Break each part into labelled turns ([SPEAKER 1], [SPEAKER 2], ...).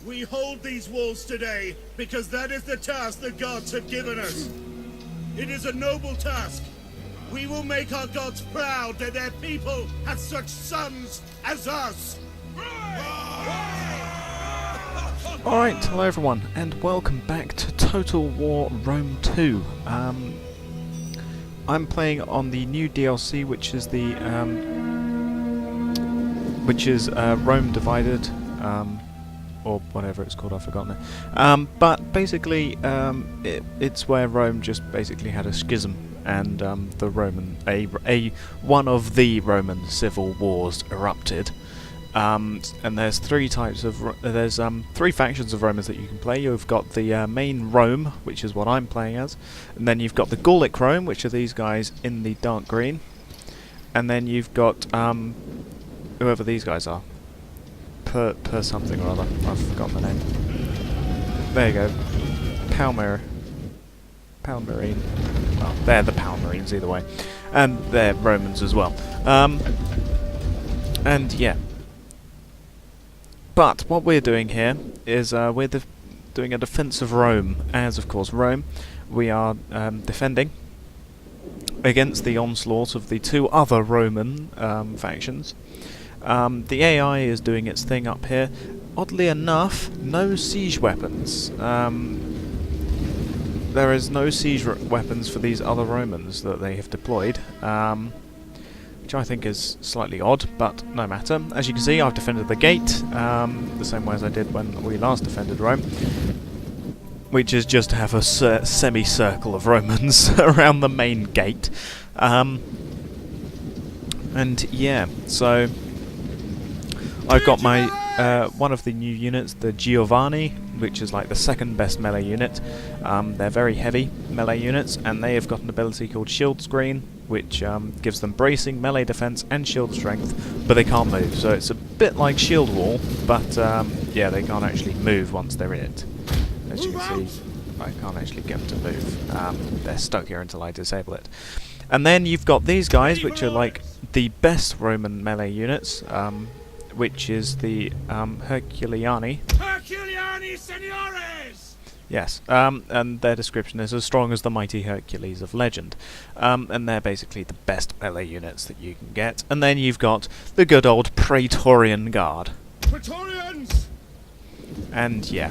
[SPEAKER 1] We hold these walls today because that is the task the gods have given us. It is a noble task. We will make our gods proud that their people have such sons as us.
[SPEAKER 2] Alright, hello everyone, and welcome back to Total War Rome 2. I'm playing on the new DLC, which is the Rome Divided, or whatever it's called, I've forgotten it. But basically, it's where Rome just basically had a schism, and the Roman one of the Roman civil wars erupted. And there's three factions of Romans that you can play. You've got the main Rome, which is what I'm playing as, and then you've got the Gallic Rome, which are these guys in the dark green, and then you've got whoever these guys are, per something or other. I've forgotten the name. There you go, Palmyrene. Well, they're the Palmyrenes either way, and they're Romans as well. And yeah. But what we're doing here is we're doing a defense of Rome, as of course Rome we are defending against the onslaught of the two other Roman factions. The AI is doing its thing up here. Oddly enough, no siege weapons. There is no siege weapons for these other Romans that they have deployed. Which I think is slightly odd, but no matter. As you can see, I've defended the gate, the same way as I did when we last defended Rome, which is just to have a semicircle of Romans around the main gate. And yeah, so I've got my one of the new units, the Giovanni, which is like the second best melee unit. They're very heavy melee units, and they have got an ability called Shield Screen, which gives them bracing, melee defense, and shield strength, but they can't move. So it's a bit like Shield Wall, but yeah, they can't actually move once they're in it. As you can see, I can't actually get them to move. They're stuck here until I disable it. And then you've got these guys, which are like the best Roman melee units, which is the Herculiani.
[SPEAKER 1] Herculiani, senores!
[SPEAKER 2] Yes, and their description is as strong as the mighty Hercules of legend. And they're basically the best melee units that you can get. And then you've got the good old Praetorian Guard.
[SPEAKER 1] Praetorians!
[SPEAKER 2] And yeah,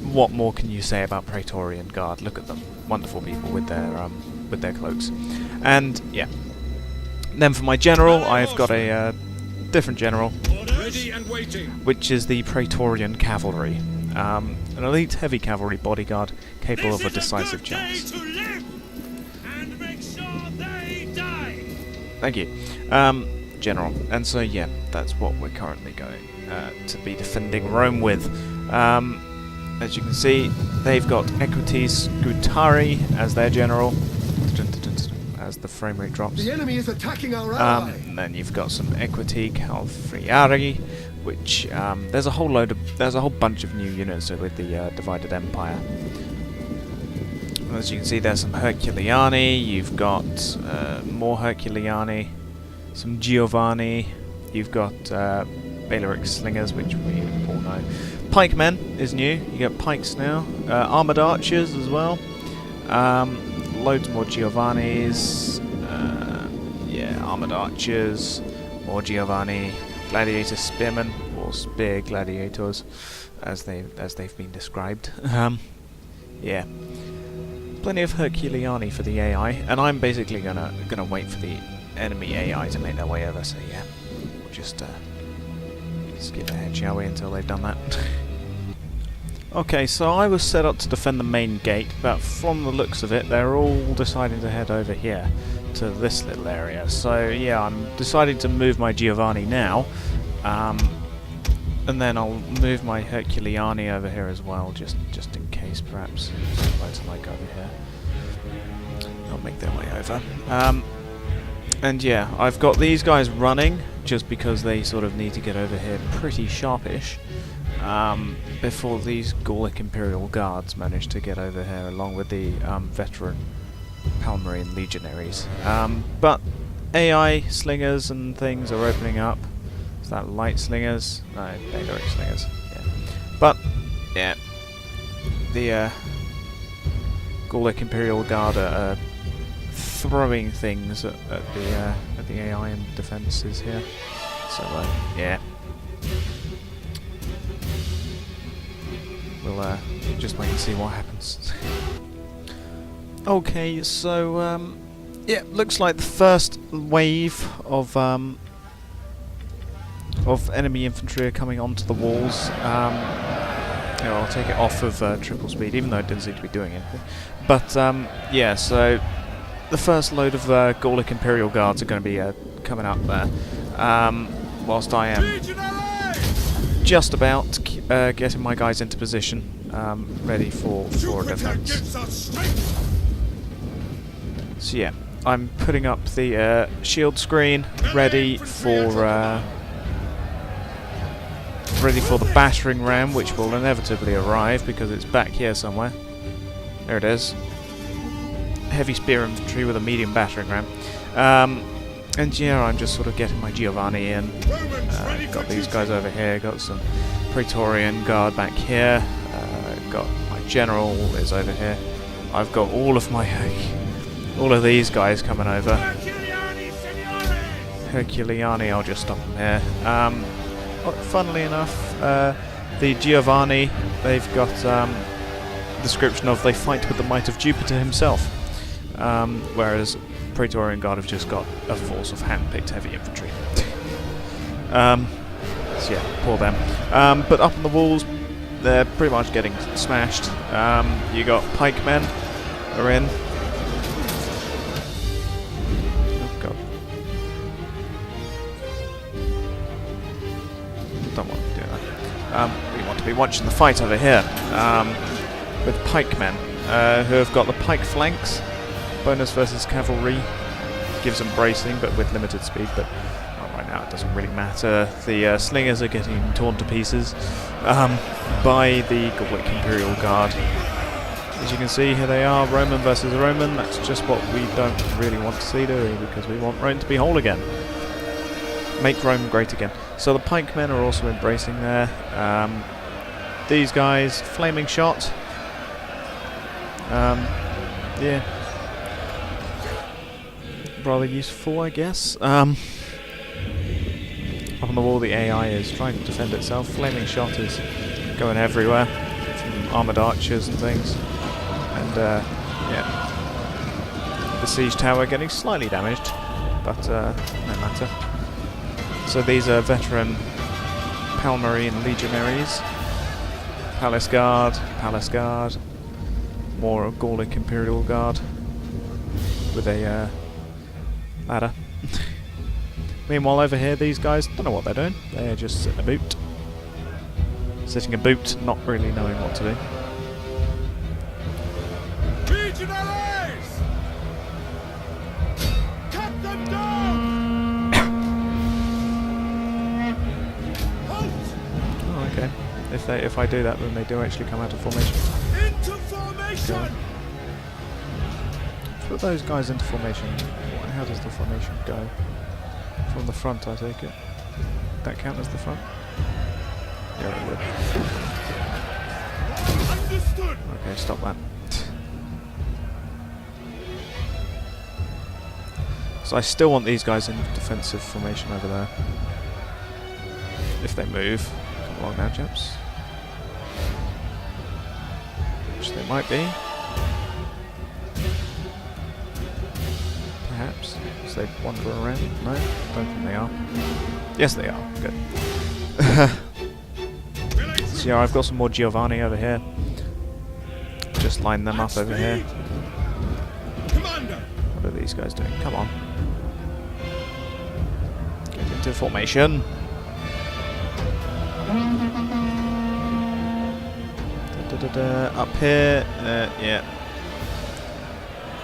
[SPEAKER 2] what more can you say about Praetorian Guard? Look at them, wonderful people with their cloaks. And yeah, then for my general, I've got a different general,
[SPEAKER 1] Ready and waiting.
[SPEAKER 2] which is the Praetorian Cavalry. An elite heavy cavalry bodyguard capable of a decisive chance.
[SPEAKER 1] And make sure they die.
[SPEAKER 2] Thank you. General. And so yeah, that's what we're currently going to be defending Rome with. As you can see, they've got Equites Scutari as their general. As the frame rate drops.
[SPEAKER 3] The enemy is attacking our ally.
[SPEAKER 2] And then you've got some Equiti Calfriari, which there's a whole bunch of new units with the Divided Empire. As you can see, there's some Herculiani. You've got more Herculiani, some Giovanni. You've got Balearic Slingers, which we all know. Pikemen is new. You get pikes now. Armored Archers as well. Loads more Giovannis, yeah, Armoured Archers, more Giovanni, Gladiator Spearmen, or Spear Gladiators, as they've been described. Yeah, plenty of Herculiani for the AI, and I'm basically gonna wait for the enemy AI to make their way over. So yeah, we'll just skip ahead, shall we, until they've done that. Okay, so I was set up to defend the main gate, but from the looks of it, they're all deciding to head over here, to this little area. So yeah, I'm deciding to move my Giovanni now, and then I'll move my Herculiani over here as well, just in case, perhaps. Loads like over here. I'll make their way over. And yeah, I've got these guys running, just because they sort of need to get over here pretty sharpish. Before these Gallic Imperial Guards manage to get over here, along with the veteran Palmyrene legionaries. But AI slingers and things are opening up. Is that light slingers? No, Balearic slingers. Yeah. But yeah, the Gallic Imperial Guard are throwing things at the AI and defences here. So yeah, we'll just wait and see what happens. Okay, so yeah, looks like the first wave of enemy infantry are coming onto the walls. You know, I'll take it off of triple speed, even though it didn't seem to be doing anything. But yeah, so the first load of Gallic Imperial Guards are going to be coming up there. Whilst I am just about getting my guys into position, ready for defense. So yeah, I'm putting up the shield screen, ready for the battering ram, which will inevitably arrive because it's back here somewhere. There it is. Heavy spear infantry with a medium battering ram. And yeah, I'm just sort of getting my Giovanni in. Got these guys over here, got some Praetorian Guard back here. Got my general is over here. I've got all of these guys coming over. Herculiani, I'll just stop them here. Funnily enough, the Giovanni, they've got description of they fight with the might of Jupiter himself, whereas Praetorian Guard have just got a force of hand-picked heavy infantry. So yeah, poor them. But up on the walls, they're pretty much getting smashed. You got pikemen are in. Oh god. Don't want to do that. We want to be watching the fight over here with pikemen who have got the pike flanks. Bonus versus cavalry gives them bracing, but with limited speed. But right now it doesn't really matter. The slingers are getting torn to pieces by the Gallic Imperial Guard. As you can see, here they are, Roman versus Roman. That's just what we don't really want to see, do we? Because we want Rome to be whole again. Make Rome great again. So the pikemen are also embracing there. These guys, flaming shot. Yeah. Rather useful, I guess. Up on the wall, the AI is trying to defend itself. Flaming shot is going everywhere, from armoured archers and things. And yeah, the siege tower getting slightly damaged, but no matter. So these are veteran Palmyrene legionaries. Palace Guard, more Gallic Imperial Guard with a ladder. Meanwhile, over here, these guys don't know what they're doing. They're just sitting a boot. Sitting a boot, not really knowing what to do.
[SPEAKER 1] Legionaries! Cut them down! Halt!
[SPEAKER 2] Oh, okay. If I do that, then they do actually come out of formation.
[SPEAKER 1] Into formation!
[SPEAKER 2] Okay. Put those guys into formation. How does the formation go? From the front, I take it. That count as the front? Yeah, it would.
[SPEAKER 1] Understood!
[SPEAKER 2] Okay, stop that. So I still want these guys in defensive formation over there. If they move. Come along now, chaps. Which they might be. Perhaps. As they wander around. No, don't think they are. Yes, they are. Good. So yeah, I've got some more Giovanni over here. Just line them up over here.
[SPEAKER 1] Commander!
[SPEAKER 2] What are these guys doing? Come on. Get into formation. Up here, yeah.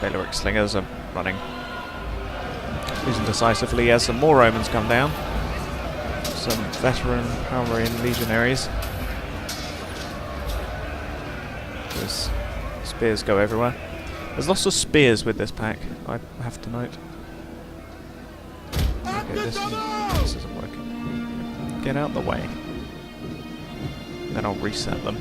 [SPEAKER 2] Balearic slingers are running. Losing decisively as some more Romans come down. Some veteran Palmyrene legionaries. There's spears go everywhere. There's lots of spears with this pack, I have to note. Okay, this isn't working. Get out the way. Then I'll reset them.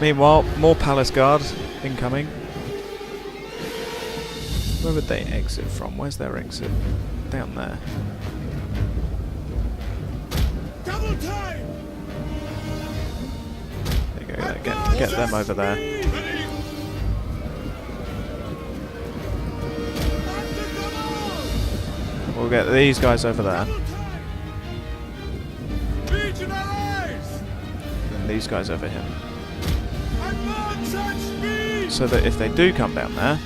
[SPEAKER 2] Meanwhile, more palace guards incoming. Where would they exit from? Where's their exit? Down there.
[SPEAKER 1] Double time!
[SPEAKER 2] There you go. Get them over there. We'll get these guys over there. And these guys over here. So that if they do come down there,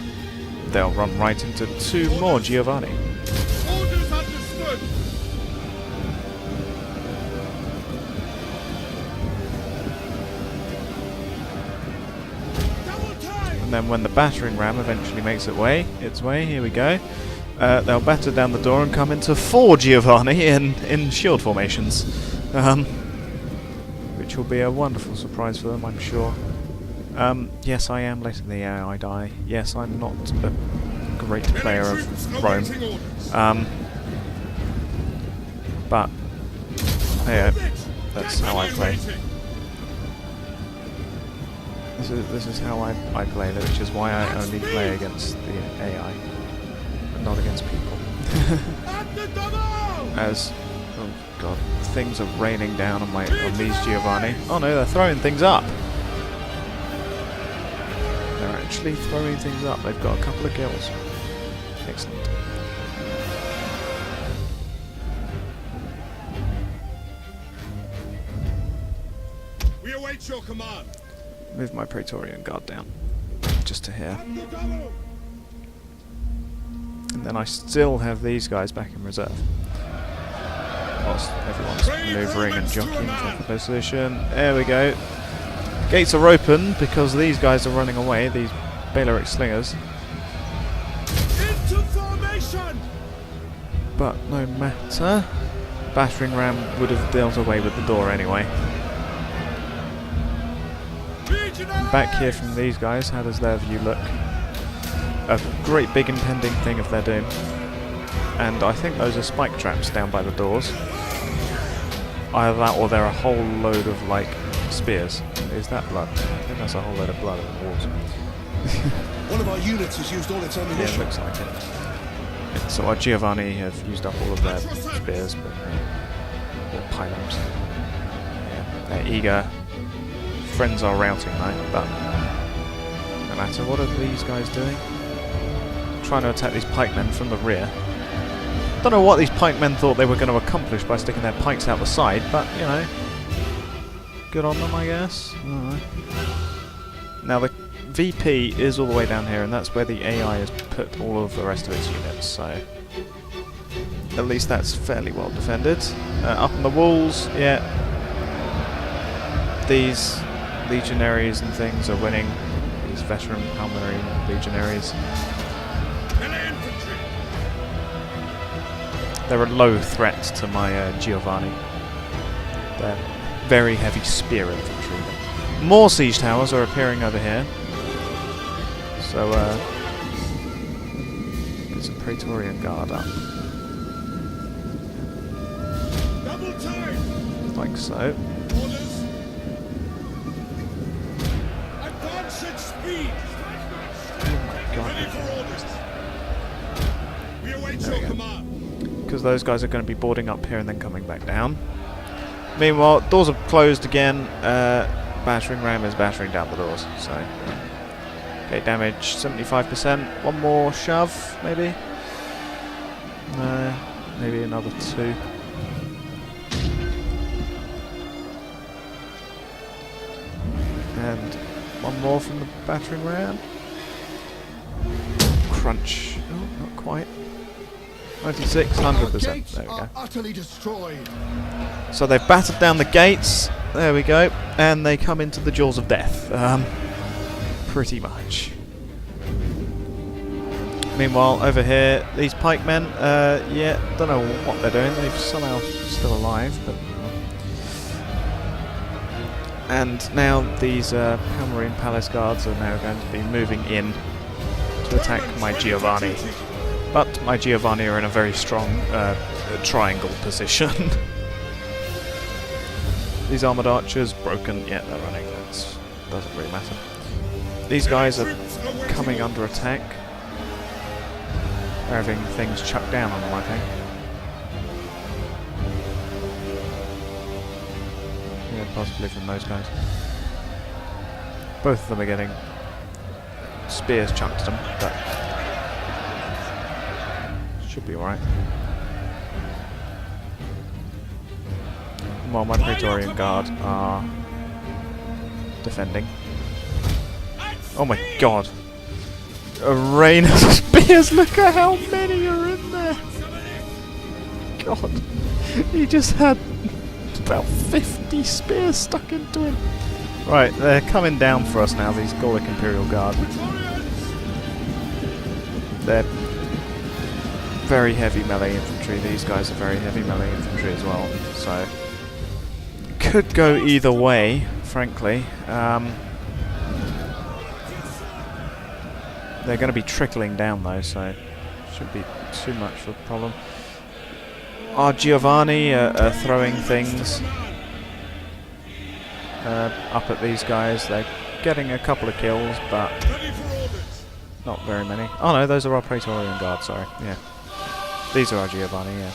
[SPEAKER 2] they'll run right into 2 more Giovanni.
[SPEAKER 1] Orders understood. Double time!
[SPEAKER 2] And then when the battering ram eventually makes its way, here we go. They'll batter down the door and come into 4 Giovanni in shield formations, which will be a wonderful surprise for them, I'm sure. Yes, I am letting the AI die. Yes, I'm not a great player of Rome. But yeah, that's how I play. This is how I play, which is why I only play against the AI. Not against people. As, oh god, things are raining down on these Giovanni. Oh no, they're throwing things up. They're actually throwing things up. They've got a couple of kills. Excellent.
[SPEAKER 1] We await your command.
[SPEAKER 2] Move my Praetorian Guard down, just to here. And then I still have these guys back in reserve. Whilst everyone's manoeuvring and jockeying for position. There we go. Gates are open because these guys are running away, these Balearic slingers.
[SPEAKER 1] Into formation.
[SPEAKER 2] But no matter. Battering ram would have dealt away with the door anyway. Back here from these guys, how does their view look? A great big impending thing of their doom. And I think those are spike traps down by the doors. Either that or they're a whole load of, like, spears. Is that blood? I think that's a whole load of blood on the walls.
[SPEAKER 3] One of our units has used all its
[SPEAKER 2] Yeah, it
[SPEAKER 3] ammunition.
[SPEAKER 2] looks like it. So our Giovanni have used up all of their spears, but or pylons. Yeah, they're eager. Friends are routing though, but no matter. What are these guys doing? Trying to attack these pikemen from the rear. Don't know what these pikemen thought they were going to accomplish by sticking their pikes out the side, but you know, good on them, I guess. I don't know. Now the VP is all the way down here, and that's where the AI has put all of the rest of its units, so at least that's fairly well defended. Up on the walls, yeah, these legionaries and things are winning. These veteran Palmyrene legionaries. They're a low threat to my Giovanni. They're very heavy spear infantry. More siege towers are appearing over here. So, get some Praetorian Guard up.
[SPEAKER 1] Double time.
[SPEAKER 2] Like so.
[SPEAKER 1] Orders. Advance at speed.
[SPEAKER 2] Oh my god.
[SPEAKER 1] Ready for orders. We await
[SPEAKER 2] There we
[SPEAKER 1] your
[SPEAKER 2] go.
[SPEAKER 1] command.
[SPEAKER 2] Because those guys are going to be boarding up here and then coming back down. Meanwhile, doors are closed again. Battering ram is battering down the doors. So, okay, damage 75%. One more shove, maybe. No, maybe another 2. And one more from the battering ram. Crunch. Oh, not quite. 96, 100%. There we go.
[SPEAKER 3] Utterly destroyed.
[SPEAKER 2] So they've battered down the gates. There we go. And they come into the jaws of death. Pretty much. Meanwhile, over here, these pikemen, yeah, don't know what they're doing. They're somehow still alive, but... And now these Palmyrene Palace Guards are now going to be moving in to attack my Giovanni. But my Giovanni are in a very strong triangle position. These armoured archers, broken, yeah, they're running, that doesn't really matter. These guys are coming under attack. They're having things chucked down on them, I think. Yeah, possibly from those guys. Both of them are getting spears chucked at them, but should be alright. While my Praetorian Guard are defending. Oh my god! A rain of spears! Look at how many are in there! God! He just had about 50 spears stuck into him! Right, they're coming down for us now, these Gallic Imperial Guard. They're very heavy melee infantry. These guys are very heavy melee infantry as well, so could go either way, frankly. They're going to be trickling down though, so shouldn't be too much of a problem. Our Giovanni are throwing things up at these guys. They're getting a couple of kills, but not very many. Oh no, those are our Praetorian Guard, sorry. Yeah. These are our Giovanni, yeah.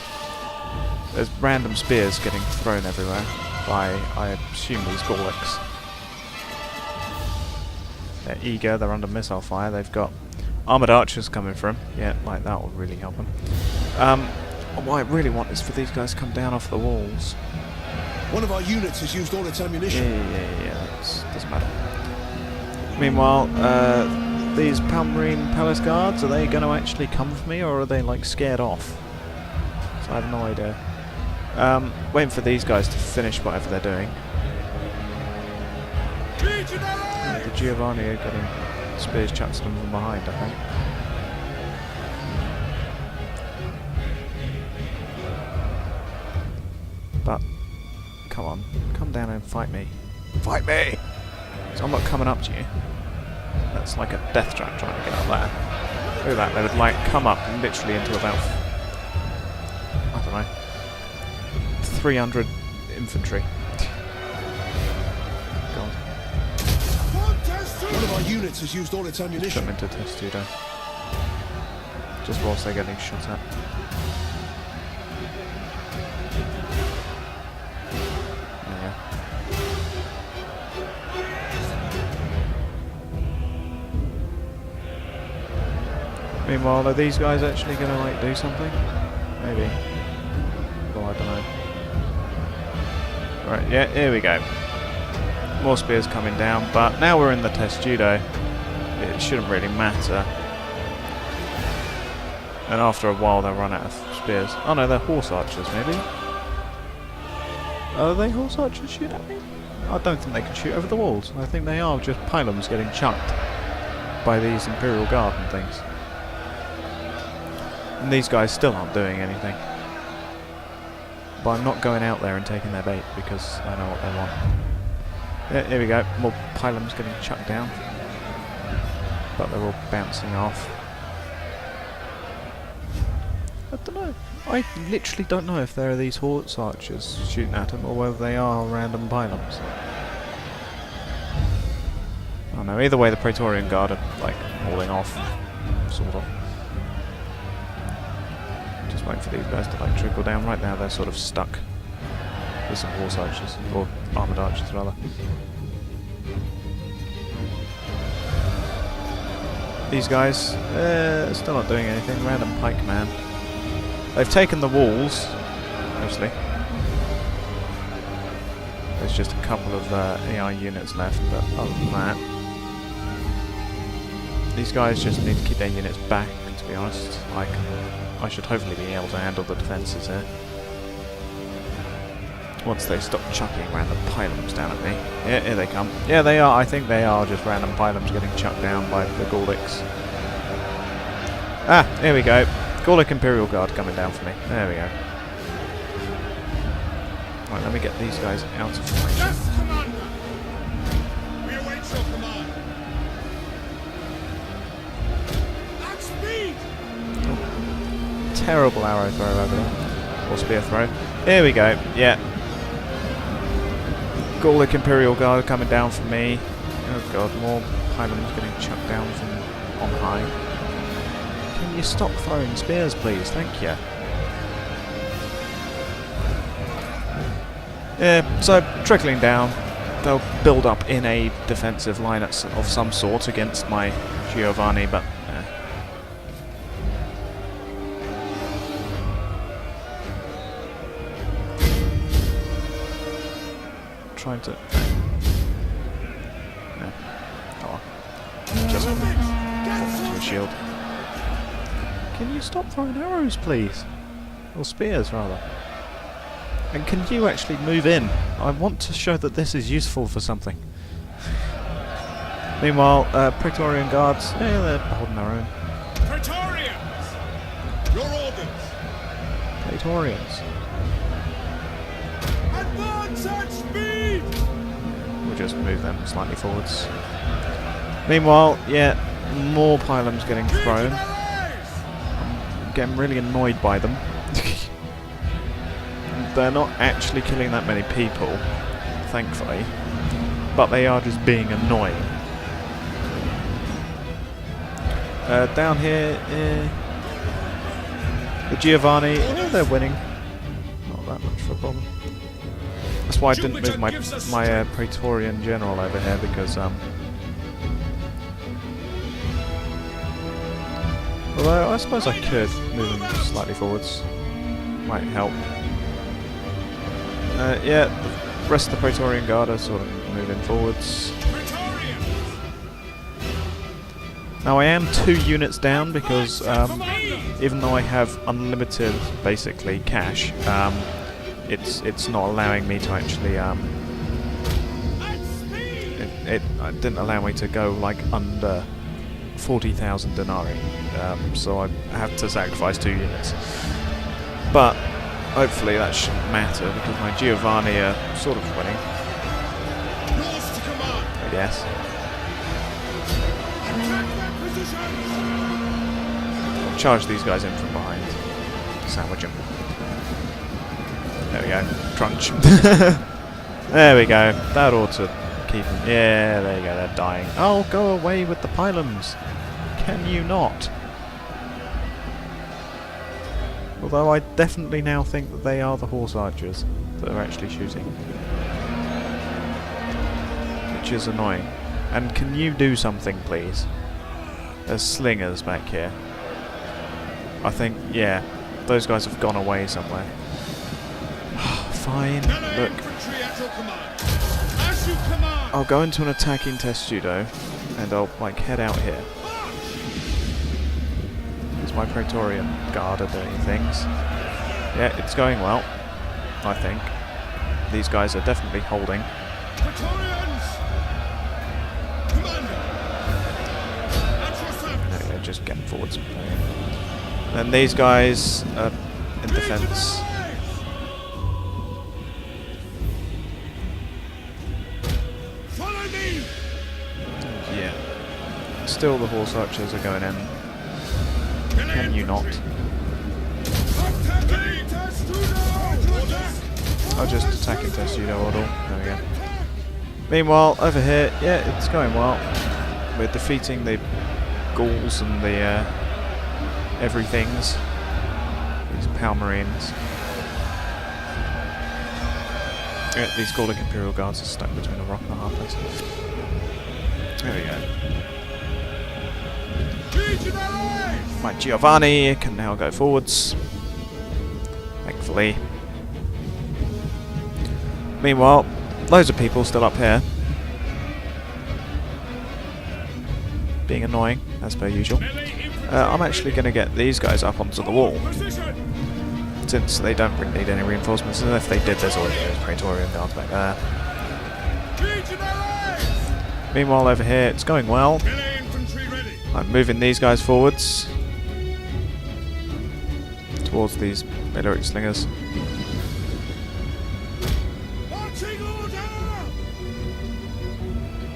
[SPEAKER 2] There's random spears getting thrown everywhere by, I assume, these Gallics. They're eager, they're under missile fire, they've got armoured archers coming from. Yeah, like that will really help them. What I really want is for these guys to come down off the walls.
[SPEAKER 3] One of our units has used all its ammunition.
[SPEAKER 2] Yeah, that doesn't matter. Meanwhile, these Palmyrene Palace Guards, are they going to actually come for me, or are they like scared off? So I have no idea. Waiting for these guys to finish whatever they're doing. The Giovanni are getting spears chucked at them from behind, I think. But, come on, come down and fight me. Fight me! So I'm not coming up to you. That's like a death trap trying to get up there. Look at that, they would like come up literally into about, I don't know, 300 infantry. God.
[SPEAKER 3] One of our units has used all its
[SPEAKER 2] Put
[SPEAKER 3] ammunition.
[SPEAKER 2] them into Testudo. Just whilst they're getting shot at. There you go. Meanwhile, are these guys actually going to like do something? Maybe. Well, I don't know. Right, yeah, here we go. More spears coming down, but now we're in the Testudo. It shouldn't really matter. And after a while they'll run out of spears. Oh no, they're horse archers maybe? Are they horse archers shoot at me? I don't think they can shoot over the walls. I think they are just pylons getting chucked by these Imperial Guard and things. And these guys still aren't doing anything. But I'm not going out there and taking their bait because I know what they want. Yeah, here we go. More pylons getting chucked down. But they're all bouncing off. I don't know. I literally don't know if there are these horse archers shooting at them or whether they are random pylons. I don't know. Either way, the Praetorian Guard are like hauling off, sort of. Just waiting for these guys to like trickle down. Right now, they're sort of stuck with some horse archers, or armoured archers rather. These guys, still not doing anything. Random pikeman. They've taken the walls, mostly. There's just a couple of AI units left, but other than that, these guys just need to keep their units back, to be honest. Like, I should hopefully be able to handle the defences here. Once they stop chucking random pylons down at me. Yeah, here they come. Yeah, they are. I think they are just random pylons getting chucked down by the Gallics. Ah, here we go. Gallic Imperial Guard coming down for me. There we go. Right, let me get these guys out of formation.
[SPEAKER 1] Yes, Commander! We await your command. At speed!
[SPEAKER 2] terrible arrow throw over there. Or spear throw. Here we go. Yeah. Gallic Imperial Guard coming down from me. Oh god, more pylons getting chucked down from on high. Can you stop throwing spears, please? Thank you. Yeah, so trickling down. They'll build up in a defensive line of some sort against my Giovanni, but trying to... No. Oh. Just to a shield. Can you stop throwing arrows, please? Or spears, rather. And can you actually move in? I want to show that this is useful for something. Meanwhile, Praetorian Guards, yeah, they're holding their own.
[SPEAKER 3] Praetorians! Your orders!
[SPEAKER 2] Praetorians.
[SPEAKER 3] Advance at speed!
[SPEAKER 2] We'll just move them slightly forwards. Meanwhile, yeah, more pylons getting thrown. I'm getting really annoyed by them. They're not actually killing that many people, thankfully, but they are just being annoying. Down here, the Giovanni, they're winning. Not that much of a problem. That's why I didn't move my Praetorian General over here, because although I suppose I could move him slightly forwards. Might help. Yeah, the rest of the Praetorian Guard are sort of moving forwards. Now I am 2 units down because even though I have unlimited, basically, cash, it's not allowing me to actually it didn't allow me to go like under 40,000 denarii, so I have to sacrifice 2 units. But hopefully that shouldn't matter because my Giovanni are sort of winning, I guess. I'll charge these guys in from behind. Sandwich them. There we go. Crunch. There we go. That ought to keep them. Yeah, there you go. They're dying. Oh, go away with the pylons. Can you not? Although I definitely now think that they are the horse archers that are actually shooting. Which is annoying. And can you do something, please? There's slingers back here. I think, yeah, those guys have gone away somewhere. Fine, look. I'll go into an attacking testudo, and I'll, like, head out here. My Praetorian Guard are doing things. Yeah, it's going well, I think. These guys are definitely holding. There we go, just getting forwards. And these guys are in defense. Yeah. Still the horse archers are going in. Can you not? I'll just attack in testudo order. There we go. Meanwhile, over here, yeah, it's going well. We're defeating the Gauls and the everythings. These Pal Marines. Yeah, these Gallic Imperial Guards are stuck between a rock and a hard place. There we go. My Giovanni can now go forwards, thankfully. Meanwhile, loads of people still up here, being annoying, as per usual. I'm actually going to get these guys up onto the wall, since they don't really need any reinforcements, and if they did, there's already those Praetorian Guards back there. Meanwhile, over here, it's going well. I'm moving these guys forwards towards these Balearic slingers.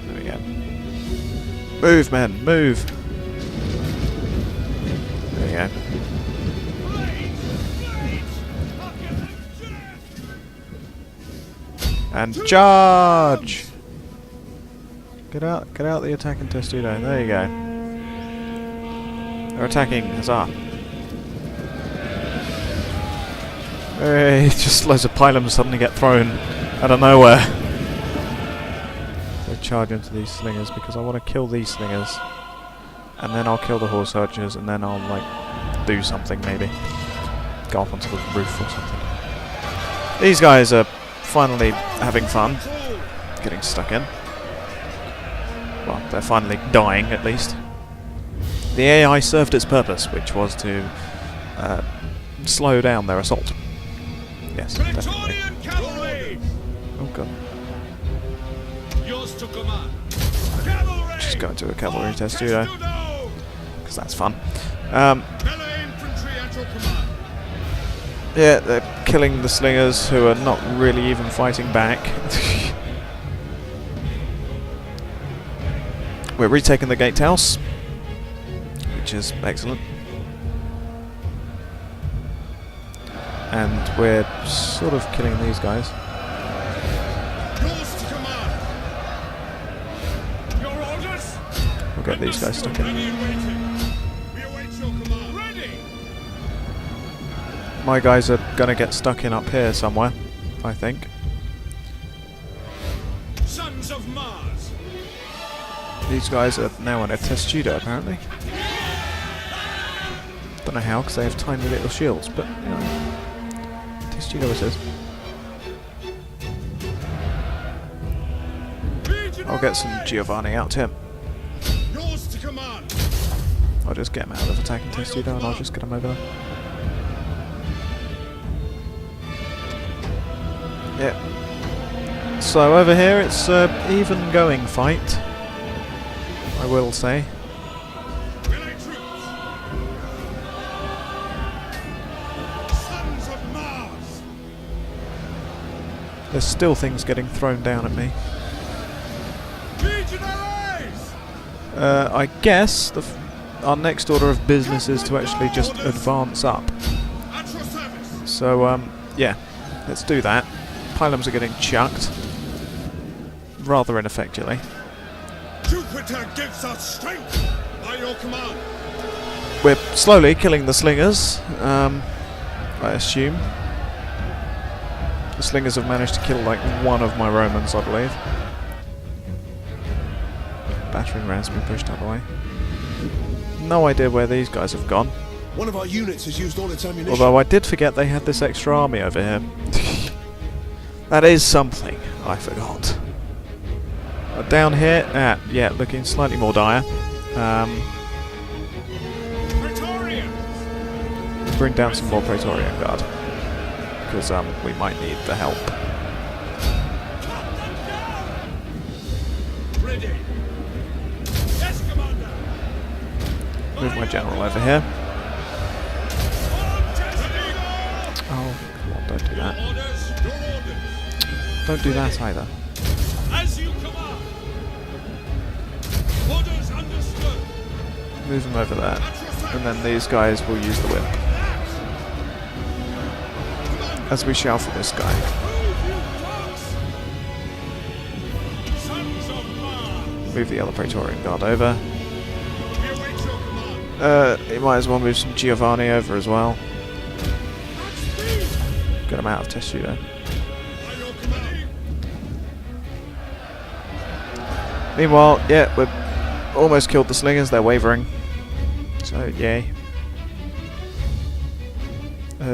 [SPEAKER 2] There we go. Move, men, move! There we go. And charge! Get out the attacking testudo. There you go. They're attacking. Huzzah. Hey, just loads of pylons suddenly get thrown out of nowhere. So charge into these slingers because I want to kill these slingers. And then I'll kill the horse archers and then I'll like do something maybe. Go up onto the roof or something. These guys are finally having fun. Getting stuck in. Well, they're finally dying at least. The AI served its purpose, which was to slow down their assault. Yes, definitely.
[SPEAKER 3] Praetorian cavalry!
[SPEAKER 2] Oh god.
[SPEAKER 3] Yours to command. Cavalry!
[SPEAKER 2] Just go into a cavalry testudo,
[SPEAKER 3] Testudo!
[SPEAKER 2] because that's fun.
[SPEAKER 3] Melee infantry at your command.
[SPEAKER 2] Yeah, they're killing the slingers who are not really even fighting back. We're retaking the gatehouse, which is excellent. And we're sort of killing these guys.
[SPEAKER 3] Yours to command. Your orders?
[SPEAKER 2] We'll get these guys stuck in.
[SPEAKER 3] Ready and waiting. We await your command. Ready!
[SPEAKER 2] My guys are gonna get stuck in up here somewhere, I think.
[SPEAKER 3] Sons of Mars.
[SPEAKER 2] These guys are now in a testudo apparently. Don't know how, because they have tiny little shields, but you know. Testudo it is. I'll get some Giovanni out to him.
[SPEAKER 3] Yours to command.
[SPEAKER 2] I'll just get him out of attacking testudo and I'll just get him over there. Yeah. So over here it's even going fight, I will say.
[SPEAKER 3] Melee troops. Sons of Mars.
[SPEAKER 2] There's still things getting thrown down at me.
[SPEAKER 3] Legionaries!
[SPEAKER 2] I guess our next order of business is to actually just advance up.
[SPEAKER 3] At your service.
[SPEAKER 2] So yeah, let's do that. Pylons are getting chucked rather ineffectually.
[SPEAKER 3] Jupiter gives us strength by your command.
[SPEAKER 2] We're slowly killing the slingers, I assume. The slingers have managed to kill like one of my Romans, I believe. Battering ram's been pushed out of the way. No idea where these guys have gone.
[SPEAKER 4] One of our units has used all its ammunition.
[SPEAKER 2] Although I did forget they had this extra army over here. That is something I forgot. Down here, yeah, looking slightly more dire.
[SPEAKER 3] Praetorians!
[SPEAKER 2] Bring down some more Praetorian Guard. Because we might need the help.
[SPEAKER 3] Ready. Yes, Commander.
[SPEAKER 2] Move my general over here. Oh, come on, don't do that.
[SPEAKER 3] Your orders.
[SPEAKER 2] Don't do that either.
[SPEAKER 3] As you command. Orders understood.
[SPEAKER 2] Move them over there. And then these guys will use the whip. As we shall for this guy.
[SPEAKER 3] Move, you dogs! Sons of Mars.
[SPEAKER 2] Move the other Praetorian Guard over.
[SPEAKER 3] We await your command.
[SPEAKER 2] You might as well move some Giovanni over as well.
[SPEAKER 3] At speed.
[SPEAKER 2] Get them out of testudo.
[SPEAKER 3] By your command.
[SPEAKER 2] Meanwhile, yeah, we've almost killed the slingers. They're wavering. So, yay.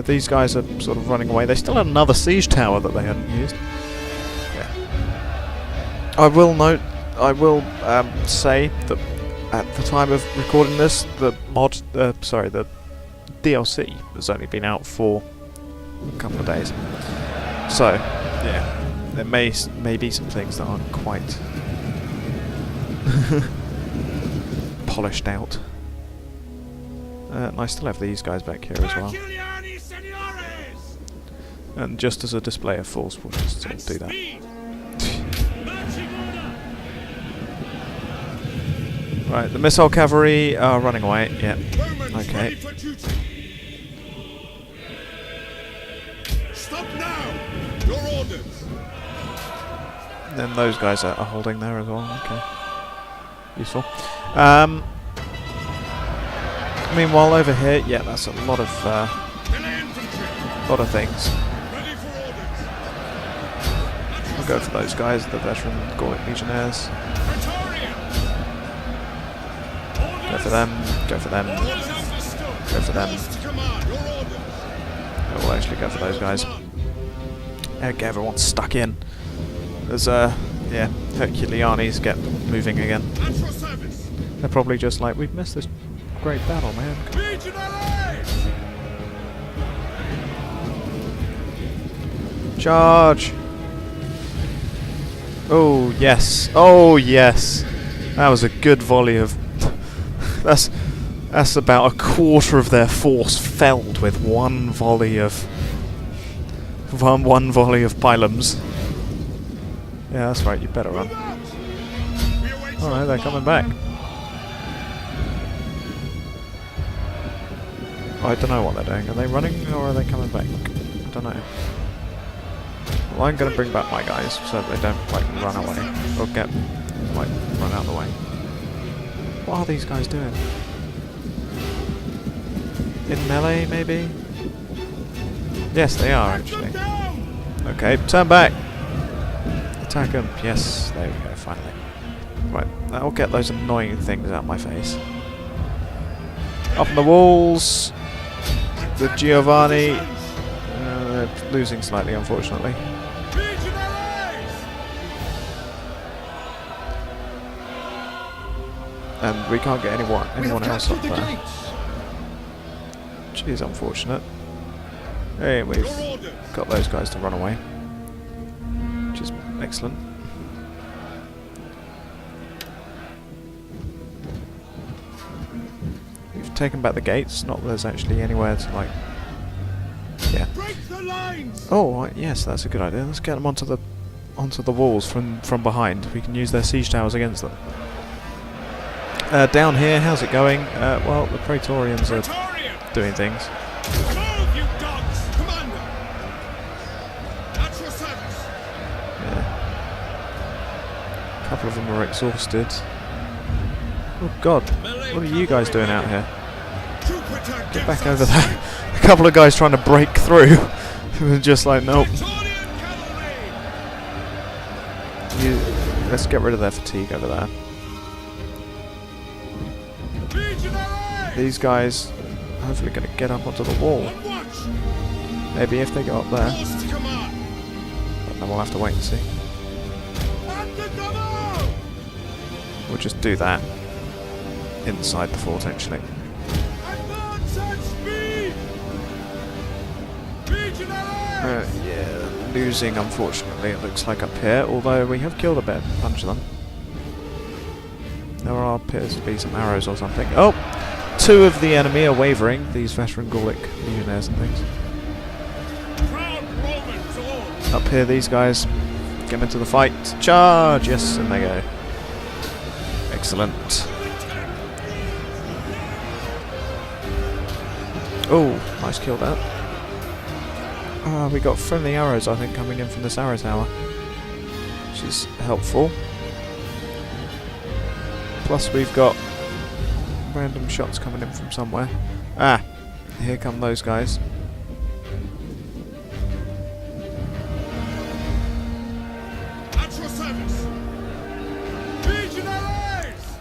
[SPEAKER 2] These guys are sort of running away. They still had another siege tower that they hadn't used. Yeah. I will note, I will say that at the time of recording this, the the DLC has only been out for a couple of days. So, yeah, there may be some things that aren't quite polished out. And I still have these guys back here as well.
[SPEAKER 3] Herculiani seniores.
[SPEAKER 2] And just as a display of force, we'll just sort
[SPEAKER 3] At
[SPEAKER 2] of do that.
[SPEAKER 3] speed. Marching order.
[SPEAKER 2] Right, the missile cavalry are running away. Yeah.
[SPEAKER 3] Romans
[SPEAKER 2] Okay.
[SPEAKER 3] ready for duty. Stop now. Your orders.
[SPEAKER 2] Then those guys are holding there as well. Okay. Useful. Meanwhile, over here, yeah, that's a lot of things.
[SPEAKER 3] Ready for orders.
[SPEAKER 2] I'll go for those guys, the veteran Gallic legionnaires.
[SPEAKER 3] Praetorian.
[SPEAKER 2] Go for them. Go for them.
[SPEAKER 3] Orders understood.
[SPEAKER 2] Go for them.
[SPEAKER 3] Orders to command. Your orders.
[SPEAKER 2] We'll actually go for those guys. Okay, everyone's stuck in. There's yeah, Herculianes get moving again.
[SPEAKER 3] At your service.
[SPEAKER 2] They're probably just like, we've missed this great battle, man.
[SPEAKER 3] Legionaries.
[SPEAKER 2] Charge! Oh yes, oh yes. That was a good volley of. that's about a quarter of their force felled with one volley of. One volley of pylons. Yeah, that's right. You better run.
[SPEAKER 3] We await
[SPEAKER 2] All right,
[SPEAKER 3] your
[SPEAKER 2] they're coming back. I don't know what they're doing. Are they running or are they coming back? I don't know. Well, I'm going to bring back my guys so that they don't like run away or get like run out of the way. What are these guys doing? In melee, maybe? Yes, they are actually. Okay, turn back. Attack them. Yes, there we go. Finally. Right, that'll get those annoying things out of my face. Up on the walls. The Giovanni. They're losing slightly, unfortunately. And we can't get anyone else up there. Which is unfortunate. Hey, we've got those guys to run away. Which is excellent. We've taken back the gates, not that there's actually anywhere to like... Yeah. Oh, yes, that's a good idea. Let's get them onto the walls from behind. We can use their siege towers against them. Down here, how's it going? Well, the Praetorians are doing things.
[SPEAKER 3] Move, you dogs! Commander! At your service!
[SPEAKER 2] Yeah. A couple of them are exhausted. Oh god, what are you guys doing out here?
[SPEAKER 3] Jupiter
[SPEAKER 2] Get back over there. A couple of guys trying to break through. Just like, nope. Let's get rid of their fatigue over there. These guys are hopefully going to get up onto the wall. Maybe if they go up there. But then we'll have to wait and see. We'll just do that inside the fort, actually. Yeah, losing, unfortunately, it looks like up here, although we have killed a bunch of them. There appears to be some arrows or something. Oh! 2 of the enemy are wavering, these veteran Gallic legionnaires and things. Up here, these guys get into the fight. Charge! Yes, and they go. Excellent. Oh, nice kill that. We got friendly arrows, I think, coming in from this arrow tower, which is helpful. Plus we've got random shots coming in from somewhere. Ah, here come those guys.
[SPEAKER 3] At your service! Legionaries!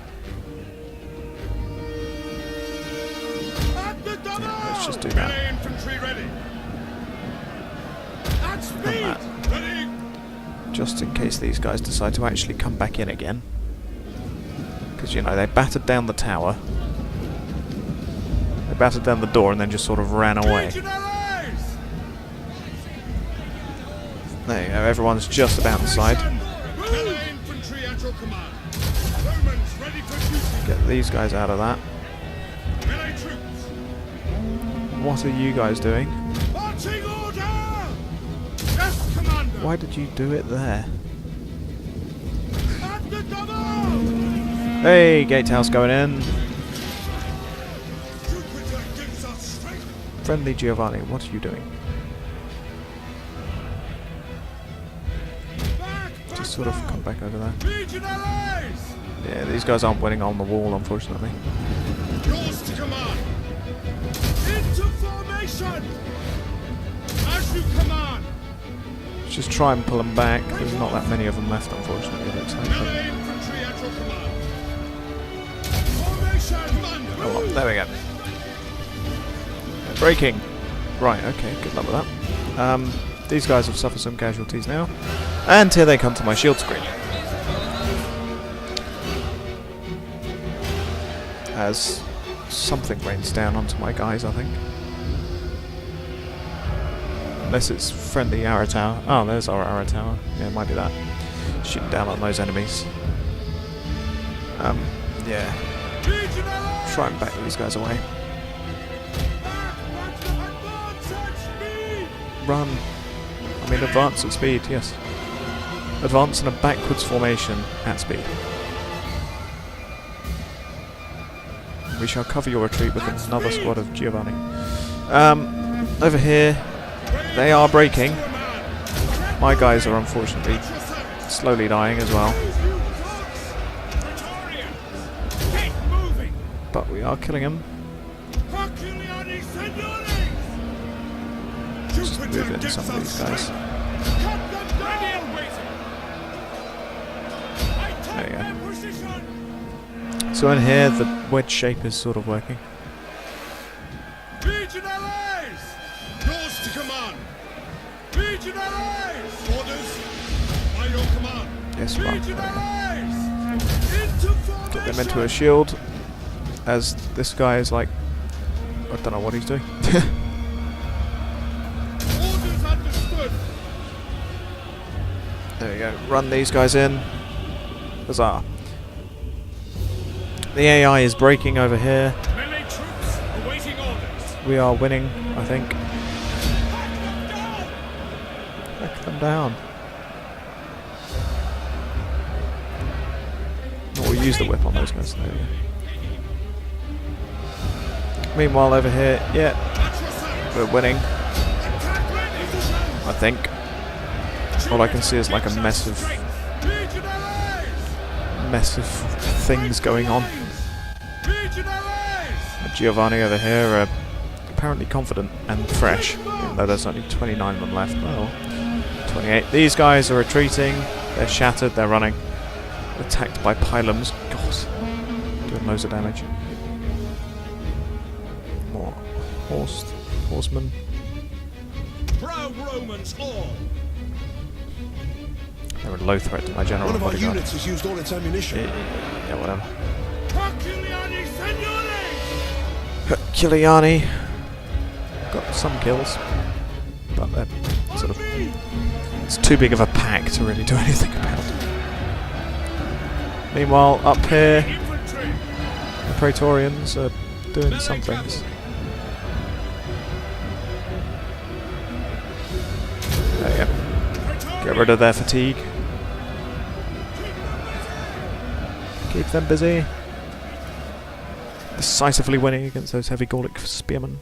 [SPEAKER 3] At the double!
[SPEAKER 2] Yeah, let's just do that.
[SPEAKER 3] Infantry ready! At speed!
[SPEAKER 2] that.
[SPEAKER 3] Ready!
[SPEAKER 2] Just in case these guys decide to actually come back in again. Because, you know, they battered down the tower. They battered down the door and then just sort of ran away.
[SPEAKER 3] Legionaries!
[SPEAKER 2] There you go, everyone's just about inside.
[SPEAKER 3] Melee infantry at your command. Romans ready for duty.
[SPEAKER 2] Get these guys out of that.
[SPEAKER 3] Melee troops.
[SPEAKER 2] What are you guys doing?
[SPEAKER 3] Marching order! Yes, commander!
[SPEAKER 2] Why did you do it there?
[SPEAKER 3] At the double!
[SPEAKER 2] Hey, gatehouse going in.
[SPEAKER 3] Jupiter gives us strength.
[SPEAKER 2] Friendly Giovanni, what are you doing?
[SPEAKER 3] Back,
[SPEAKER 2] Just sort of come back over there.
[SPEAKER 3] Legion allies!
[SPEAKER 2] Yeah, these guys aren't winning on the wall, unfortunately.
[SPEAKER 3] Yours to command! Into formation! As you command!
[SPEAKER 2] Let's just try and pull them back. There's not that many of them left, unfortunately, it looks like.
[SPEAKER 3] Melee infantry at your command! Formation! Commander!
[SPEAKER 2] Oh, well, there we go. Breaking. Right, okay, good luck with that. These guys have suffered some casualties now. And here they come to my shield screen. As something rains down onto my guys, I think. Unless it's friendly arrow tower. Oh, there's our arrow tower. Yeah, it might be that. Shooting down on those enemies. Yeah. Try and back these guys away. Run. I mean, advance at speed, yes. Advance in a backwards formation at speed. We shall cover your retreat with another squad of Giovanni. Over here, they are breaking. My guys are unfortunately slowly dying as well. But we are killing them. Just move in some of these guys. There you go. So in here, the wedge shape is sort of working.
[SPEAKER 3] Legion allies! Yours to command! Legion allies! Orders by your command!
[SPEAKER 2] Yes, run.
[SPEAKER 3] Legion
[SPEAKER 2] There we go.
[SPEAKER 3] allies! Into formation!
[SPEAKER 2] Get them into a shield. As this guy is like, I don't know what he's doing.
[SPEAKER 3] Orders understood!
[SPEAKER 2] There we go. Run these guys in. Huzzah. The AI is breaking over here.
[SPEAKER 3] Melee troops awaiting orders!
[SPEAKER 2] We are winning, I think. Back them down. Oh, we'll use the whip on those guys. There we go. Meanwhile, over here, yeah, we're winning. I think. All I can see is like a mess of things going on. Giovanni over here are apparently confident and fresh, even though there's only 29 of them left. Well, 28. These guys are retreating. They're shattered. They're running. Attacked by pylons. God, doing loads of damage. More horsemen.
[SPEAKER 3] Proud Romans all!
[SPEAKER 2] They're a low threat to my general
[SPEAKER 4] One of our
[SPEAKER 2] bodyguard.
[SPEAKER 4] units has used all its ammunition.
[SPEAKER 2] Yeah, whatever.
[SPEAKER 3] Herculeani Signore!
[SPEAKER 2] Herculeani got some kills, but they're sort of... It's too big of a pack to really do anything about. Meanwhile, up here,
[SPEAKER 3] Infantry!
[SPEAKER 2] the Praetorians are doing some things. There you go. Get rid of their fatigue. Keep them busy. Decisively winning against those heavy Gallic spearmen.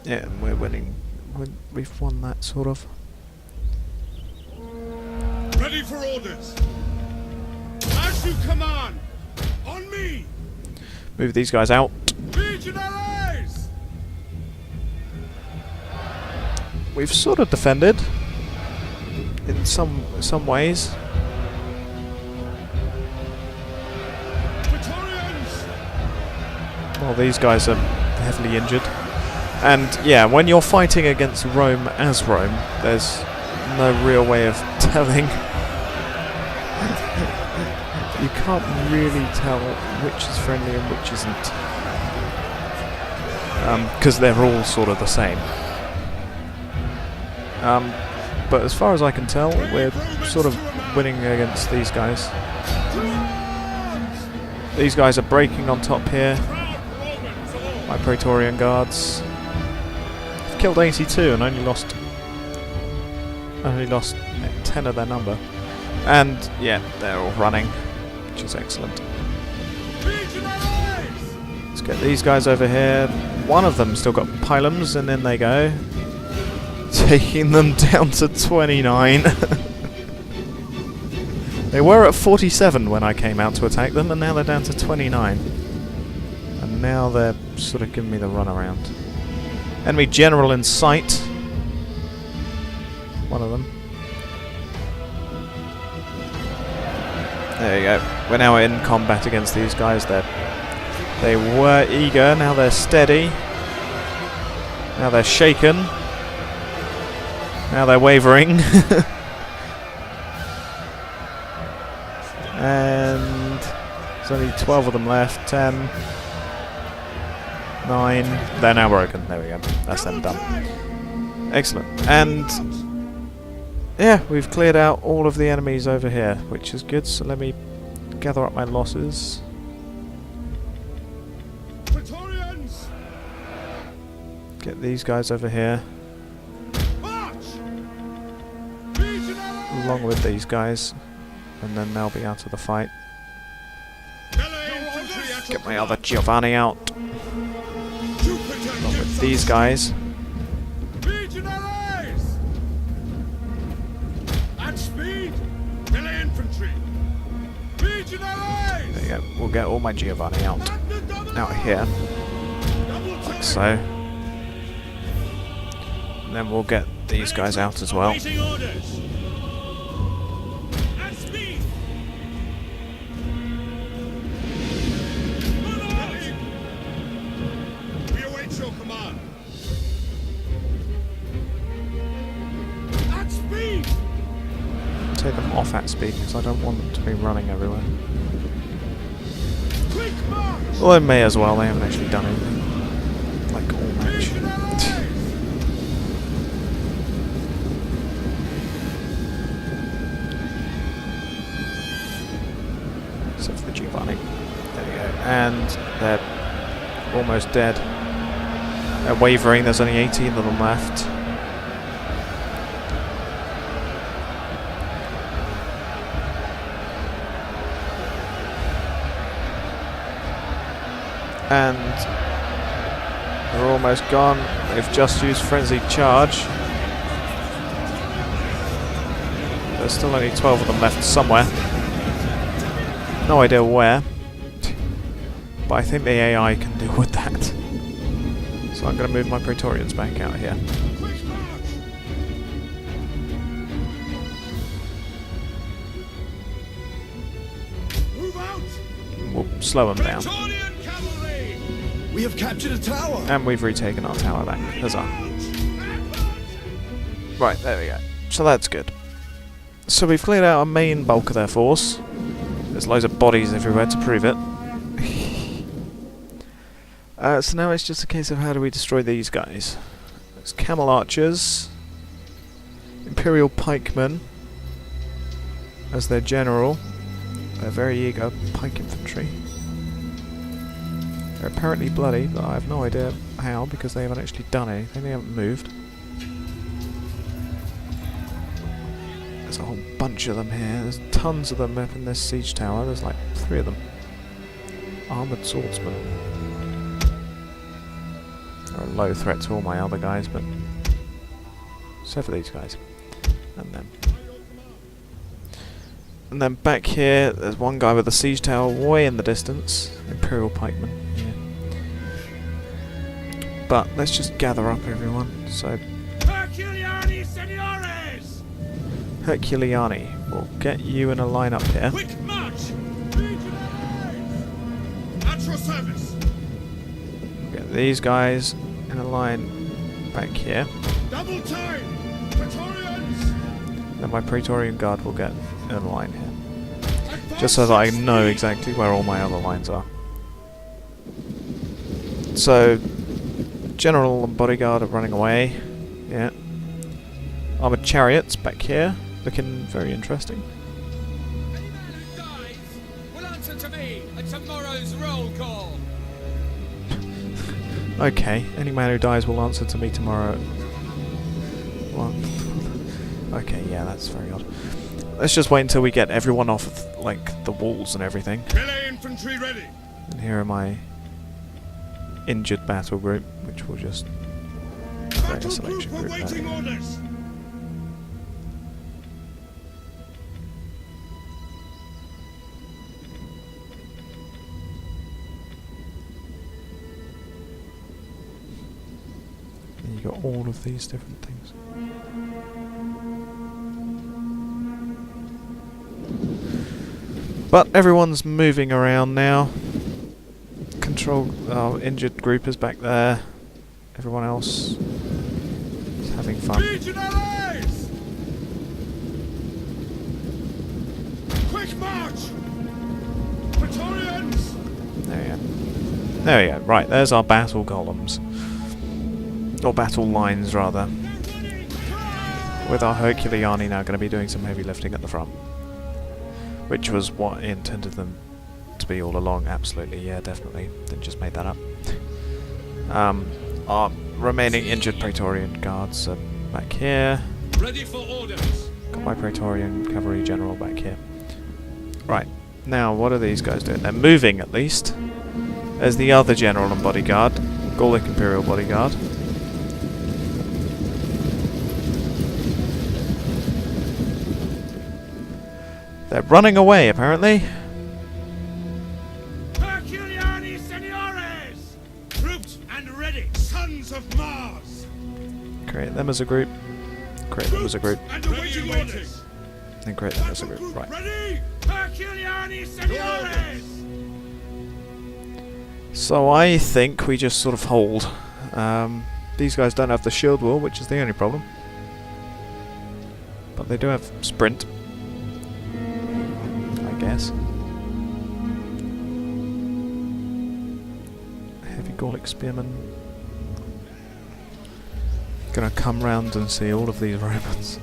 [SPEAKER 2] Yeah, we're winning. We've won that, sort of.
[SPEAKER 3] Ready for orders! As you command! On me!
[SPEAKER 2] Move these guys out.
[SPEAKER 3] Legion allies!
[SPEAKER 2] We've sort of defended in some ways.
[SPEAKER 3] Praetorians!
[SPEAKER 2] Well, these guys are heavily injured. And yeah, when you're fighting against Rome as Rome, there's no real way of telling. You can't really tell which is friendly and which isn't. Because they're all sort of the same. But as far as I can tell, we're sort of winning against these guys. These guys are breaking on top here. My Praetorian guards. I've killed 82 and only lost 10 of their number. And yeah, they're all running, which is excellent. Let's get these guys over here. One of them still got pylons, and in they go. Taking them down to 29. They were at 47 when I came out to attack them, and now they're down to 29. And now they're sort of giving me the runaround. Enemy general in sight. One of them. There you go. We're now in combat against these guys. They were eager, now they're steady. Now they're shaken. Now they're wavering. And there's only 12 of them left. 10. 9. They're now broken. There we go. That's them done. Excellent. And yeah, we've cleared out all of the enemies over here, which is good. So let me gather up my losses.
[SPEAKER 3] Praetorians!
[SPEAKER 2] Get these guys over here,
[SPEAKER 3] March! Legionaries!
[SPEAKER 2] along with these guys, and then they'll be out of the fight.
[SPEAKER 3] Melee infantry at your
[SPEAKER 2] Get my other Giovanni out,
[SPEAKER 3] command. Jupiter
[SPEAKER 2] along with
[SPEAKER 3] gives
[SPEAKER 2] these
[SPEAKER 3] us
[SPEAKER 2] guys.
[SPEAKER 3] Legionaries! At speed! Melee infantry! Legionaries!
[SPEAKER 2] There you go. We'll get all my Giovanni out here,
[SPEAKER 3] Double
[SPEAKER 2] like
[SPEAKER 3] time!
[SPEAKER 2] so. And then we'll get these guys out as well.
[SPEAKER 1] Awaiting orders. At speed.
[SPEAKER 3] We await your command. At speed!
[SPEAKER 2] Take them off at speed because I don't want them to be running everywhere.
[SPEAKER 3] Quick march!
[SPEAKER 2] Well, they may as well. They haven't actually done anything. Like all match.
[SPEAKER 3] Legionaries!
[SPEAKER 2] Except for the Giovanni. There we go. And they're almost dead. They're wavering. There's only 18 of them left. And they're almost gone. They've just used Frenzied Charge. There's still only 12 of them left somewhere. No idea where. But I think the AI can deal with that. So I'm going to move my Praetorians back out here.
[SPEAKER 3] Quick march! Move out!
[SPEAKER 2] We'll slow them down.
[SPEAKER 3] Praetorian cavalry!
[SPEAKER 4] We have captured a tower.
[SPEAKER 2] And we've retaken our tower back. Huzzah.
[SPEAKER 3] Advance!
[SPEAKER 2] Right, there we go. So that's good. So we've cleared out a main bulk of their force. There's loads of bodies everywhere to prove it. So now it's just a case of how do we destroy these guys. There's camel archers, Imperial pikemen as their general. They're very eager pike infantry. They're apparently bloody, but I have no idea how because they haven't actually done anything. They haven't moved. There's a whole bunch of them here. There's tons of them up in this siege tower. There's like 3 of them. Armoured swordsmen. They're a low threat to all my other guys, but except for these guys. And them. And then back here, there's one guy with a siege tower way in the distance. Imperial pikeman. Yeah. But let's just gather up everyone. So
[SPEAKER 1] Herculiani, senores!
[SPEAKER 2] Herculiani, we'll get you in a line up here.
[SPEAKER 3] Quick march! Legionaries! At your service!
[SPEAKER 2] Get these guys in a line back here.
[SPEAKER 3] Double time! Praetorians!
[SPEAKER 2] Then my Praetorian Guard will get in a line here.
[SPEAKER 3] Advance
[SPEAKER 2] Just so that I
[SPEAKER 3] at
[SPEAKER 2] know
[SPEAKER 3] speed!
[SPEAKER 2] exactly where all my other lines are. So, General and Bodyguard are running away. Yeah. Armoured chariots back here. Looking very interesting.
[SPEAKER 5] Any man who dies will answer to me at tomorrow's roll call.
[SPEAKER 2] Okay, any man who dies will answer to me tomorrow. What? Okay, yeah, that's very odd. Let's just wait until we get everyone off of, like, the walls and everything.
[SPEAKER 3] Melee infantry ready!
[SPEAKER 2] And here are my injured battle group, which will just create a
[SPEAKER 3] Battle
[SPEAKER 2] selection
[SPEAKER 3] group
[SPEAKER 2] group
[SPEAKER 3] awaiting
[SPEAKER 2] there.
[SPEAKER 3] orders.
[SPEAKER 2] And you got all of these different things. But everyone's moving around now. Control, injured group is back there. Everyone else is having fun.
[SPEAKER 3] Legionaries! Quick march! Praetorians!
[SPEAKER 2] There we go. There we go. Right, there's our battle columns. Or battle lines, rather. With our Herculeani now going to be doing some heavy lifting at the front. Which was what I intended them to be all along. Absolutely, yeah, definitely. Didn't just make that up. Our remaining injured Praetorian guards are back here.
[SPEAKER 5] Ready for orders.
[SPEAKER 2] Got my Praetorian cavalry general back here. Right, now what are these guys doing? They're moving at least. There's the other general and bodyguard, Gallic Imperial bodyguard. They're running away, apparently.
[SPEAKER 3] Herculeani Seniores! Grouped and ready, sons of Mars!
[SPEAKER 2] Create them as a group. Create them as a group.
[SPEAKER 3] And awaiting orders!
[SPEAKER 2] And create them as a group. Right.
[SPEAKER 3] Ready! Herculeani Seniores!
[SPEAKER 2] So I think we just sort of hold. These guys don't have the shield wall, which is the only problem. But they do have sprint. I guess. Heavy Gallic spearmen. Gonna come round and see all of these Romans.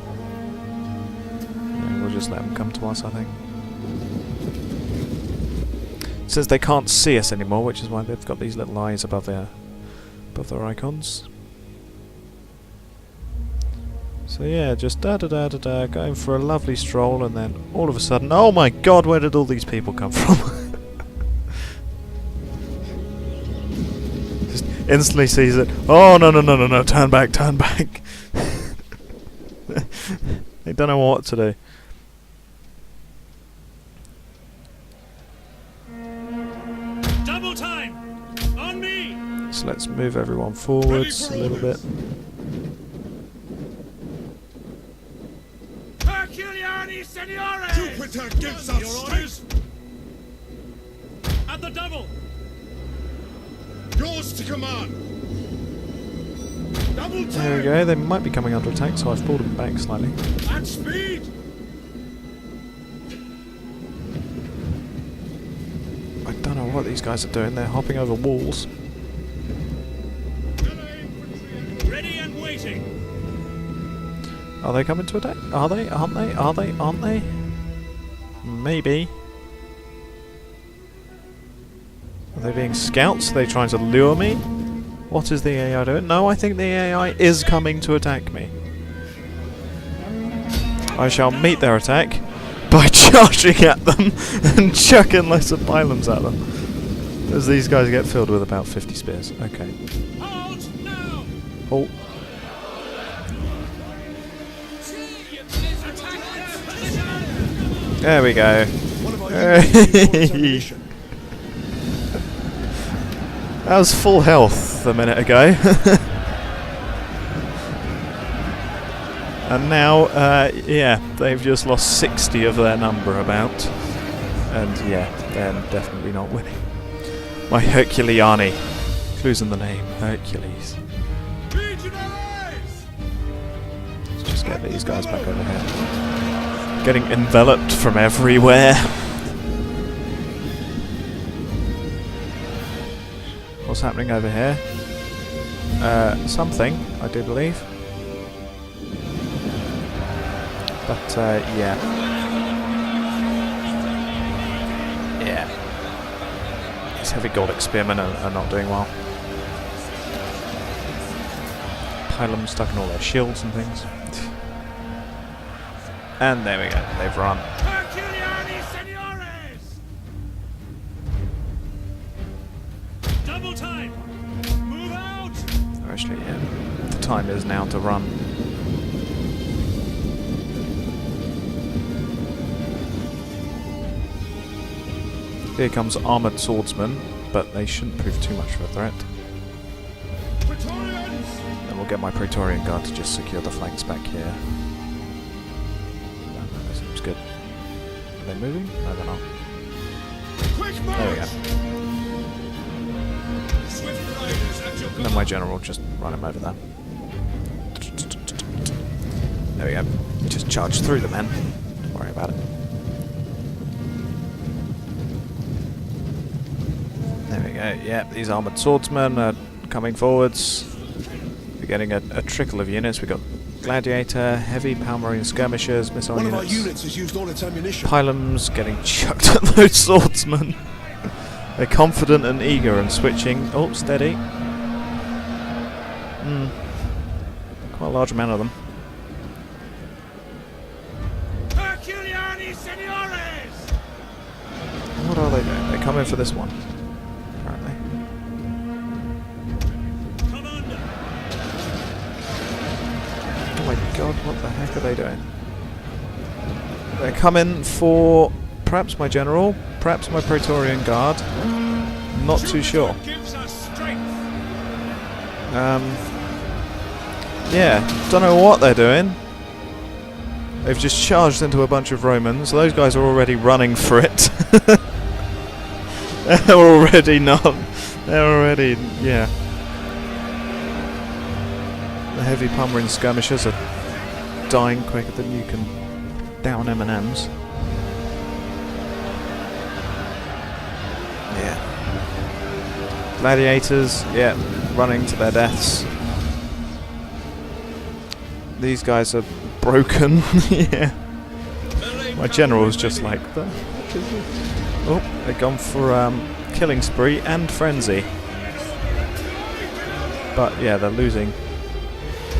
[SPEAKER 2] Yeah, we'll just let them come to us, I think. Since they can't see us anymore, which is why they've got these little eyes above their icons. So yeah, just da-da-da-da-da, going for a lovely stroll, and then all of a sudden, oh my god, where did all these people come from? Just instantly sees it. Oh, no, turn back. They don't know what to do.
[SPEAKER 3] Double time! On me!
[SPEAKER 2] So let's move everyone forwards a little bit.
[SPEAKER 3] Herculeani Seniores! Jupiter gives us strength! At the double! Yours to command! Double time!
[SPEAKER 2] There we go, they might be coming under attack, so I've pulled them back slightly.
[SPEAKER 3] At speed!
[SPEAKER 2] I don't know what these guys are doing, they're hopping over walls.
[SPEAKER 3] Ready and waiting!
[SPEAKER 2] Are they coming to attack? Are they? Aren't they? Are they? Aren't they? Maybe. Are they being scouts? Are they trying to lure me? What is the AI doing? No, I think the AI is coming to attack me. I shall meet their attack by charging at them and chucking loads of pylons at them. As these guys get filled with about 50 spears. Okay.
[SPEAKER 3] Halt now!
[SPEAKER 2] Halt. There we go. Hey. That was full health a minute ago. And now, yeah, they've just lost 60 of their number about. And yeah, they're definitely not winning. My Herculeani. Clues in the name, Hercules. Let's just get these guys back over here. Getting enveloped from everywhere. What's happening over here? Something, I do believe. But, yeah. Yeah. These heavy Gallic spearmen are not doing well. Pylum stuck in all their shields and things. And there we go, they've run.
[SPEAKER 3] Herculeani Seniores! Double time! Move out!
[SPEAKER 2] Actually, yeah. The time is now to run. Here comes armoured swordsmen, but they shouldn't prove too much of a threat.
[SPEAKER 3] Praetorians!
[SPEAKER 2] Then we'll get my Praetorian Guard to just secure the flanks back here. That seems good. Are they moving? No, they're not.
[SPEAKER 3] Quick
[SPEAKER 2] There we go.
[SPEAKER 3] march! Swift riders at your
[SPEAKER 2] And then my general will just run him over there. There we go. Just charge through the men. Don't worry about it. There we go. Yeah, these armoured swordsmen are coming forwards. We're getting a trickle of units. We've got Gladiator, heavy Palmarine skirmishers, missile
[SPEAKER 4] One of our
[SPEAKER 2] units.
[SPEAKER 4] units has used all its ammunition.
[SPEAKER 2] Pylons getting chucked at those swordsmen. They're confident and eager and switching. Oh, steady. Quite a large amount of them.
[SPEAKER 5] Herculiani Seniores!
[SPEAKER 2] What are they doing? They're coming for this one, apparently. Oh my god, what the heck are they doing? They're coming for perhaps my general, perhaps my Praetorian Guard. Not too sure.
[SPEAKER 5] Gives us strength.
[SPEAKER 2] Yeah, don't know what they're doing. They've just charged into a bunch of Romans. Those guys are already running for it. They're already not. They're already, yeah. The heavy Palmarine skirmishers are dying quicker than you can down M&Ms. Yeah. Gladiators, yeah, running to their deaths. These guys are broken. Yeah. My general's just like, the heck is it? Oh, they've gone for killing spree and frenzy. But yeah, they're losing.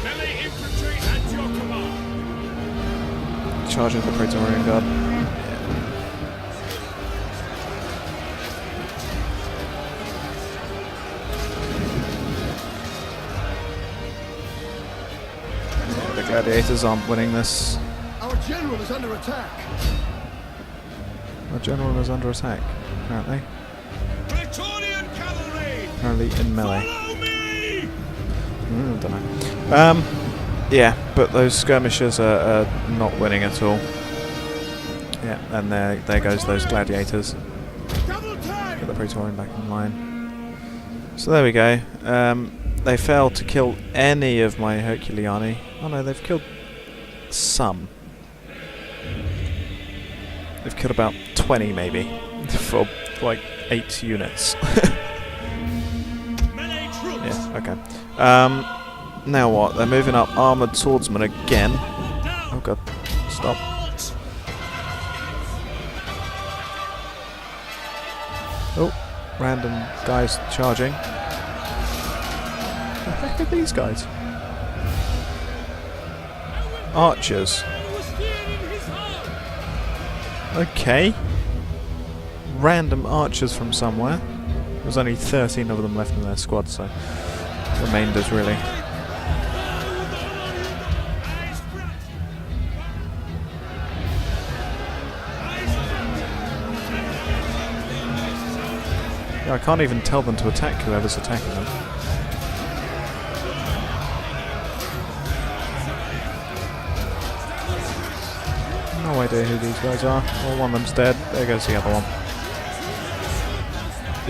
[SPEAKER 5] Melee infantry at your command.
[SPEAKER 2] Charging the Praetorian Guard. Yeah, the gladiators aren't winning this.
[SPEAKER 4] Our general is under attack.
[SPEAKER 2] The general is under attack, apparently.
[SPEAKER 5] Praetorian cavalry!
[SPEAKER 2] Apparently in melee.
[SPEAKER 5] Follow me!
[SPEAKER 2] Don't know. Yeah, but those skirmishers are not winning at all. Yeah, and there goes those gladiators.
[SPEAKER 5] Double time!
[SPEAKER 2] Get the Praetorian back in line. So there we go. They failed to kill any of my Herculiani. Oh no, they've killed some. They've killed about 20 maybe, for like 8 units.
[SPEAKER 5] Melee troops!
[SPEAKER 2] Yeah, okay. Now what? They're moving up armoured swordsmen again. Oh god, stop. Oh, random guys charging. What the heck are these guys? Archers. Okay. Random archers from somewhere. There's only 13 of them left in their squad, so remainders really. Yeah, I can't even tell them to attack whoever's attacking them. No idea who these guys are. Well, one of them's dead. There goes the other one.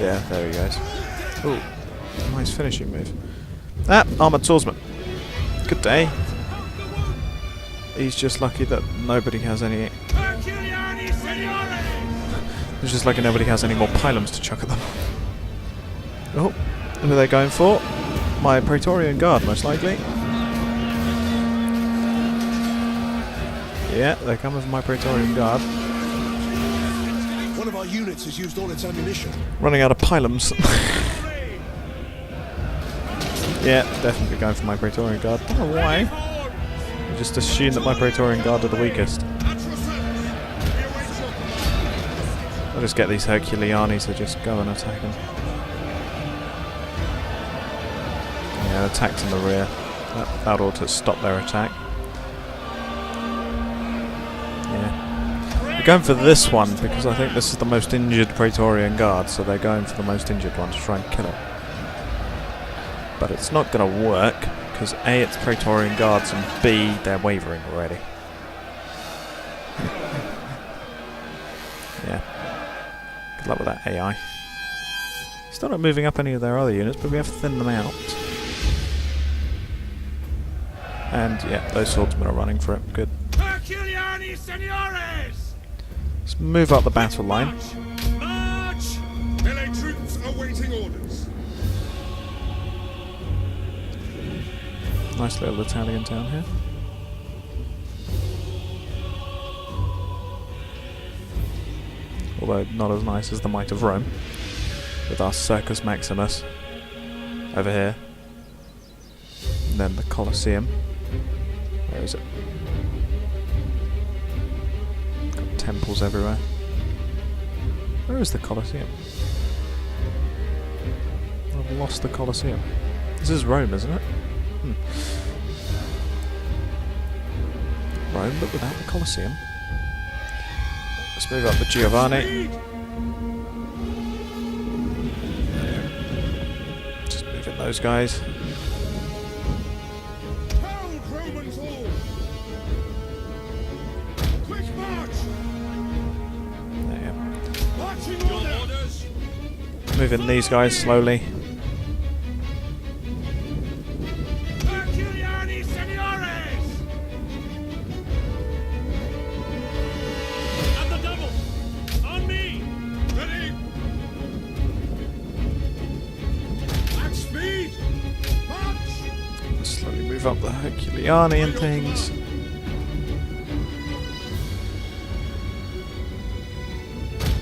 [SPEAKER 2] Yeah, there he goes. Ooh, nice finishing move. Ah, armoured swordsman. Good day. He's just lucky that nobody has any...
[SPEAKER 5] Herculiani Seniores!
[SPEAKER 2] He's just lucky nobody has any more pylons to chuck at them. Oh, who are they going for? My Praetorian Guard, most likely. Yeah, they're coming for my Praetorian Guard.
[SPEAKER 4] One of our units has used all its ammunition.
[SPEAKER 2] Running out of pylons. Yeah, definitely going for my Praetorian Guard. Don't know why. I just assume that my Praetorian Guard are the weakest. I'll just get these Herculiani to just go and attack them. Yeah, attacked in the rear. That ought to stop their attack. Yeah. They're going for this one because I think this is the most injured Praetorian Guard, so they're going for the most injured one to try and kill it. But it's not going to work because A, it's Praetorian Guards, and B, they're wavering already. Yeah. Good luck with that AI. Still not moving up any of their other units, but we have to thin them out. And yeah, those swordsmen are running for it. Good.
[SPEAKER 1] Herculiani Seniores!
[SPEAKER 2] Let's move up the battle line.
[SPEAKER 3] March! Melee troops awaiting orders.
[SPEAKER 2] Nice little Italian town here. Although not as nice as the Might of Rome. With our Circus Maximus over here. And then the Colosseum. Where is it? Got temples everywhere. Where is the Colosseum? I've lost the Colosseum. This is Rome, isn't it? Rome, but without the Colosseum. Let's move up the Giovanni. Just moving those guys.
[SPEAKER 3] Hold Romans all! Quick march!
[SPEAKER 2] There.
[SPEAKER 3] Marching orders!
[SPEAKER 2] Moving these guys slowly.
[SPEAKER 1] Herculiani Seniores! At the double! On me!
[SPEAKER 3] Ready! At speed! March!
[SPEAKER 2] Slowly move up the Herculiani and things.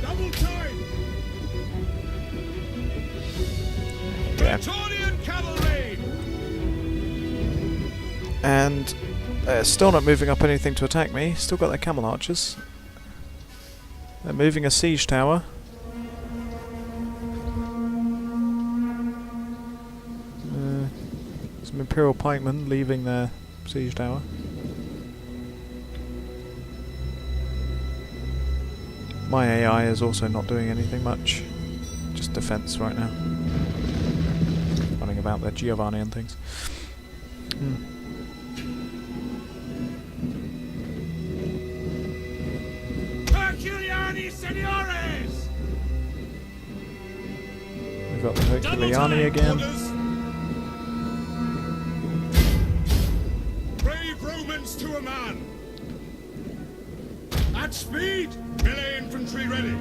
[SPEAKER 3] Double time!
[SPEAKER 2] Yeah.
[SPEAKER 3] Praetorian cavalry!
[SPEAKER 2] And they're still not moving up anything to attack me. Still got their camel archers. They're moving a siege tower. Some Imperial pikemen leaving their siege tower. My AI is also not doing anything much. Just defense right now. Running about their Giovanni and things.
[SPEAKER 1] Herculiani Seniores!
[SPEAKER 2] We've got the Herculiani again.
[SPEAKER 3] Orders! Brave Romans to a man! At speed! Melee infantry ready!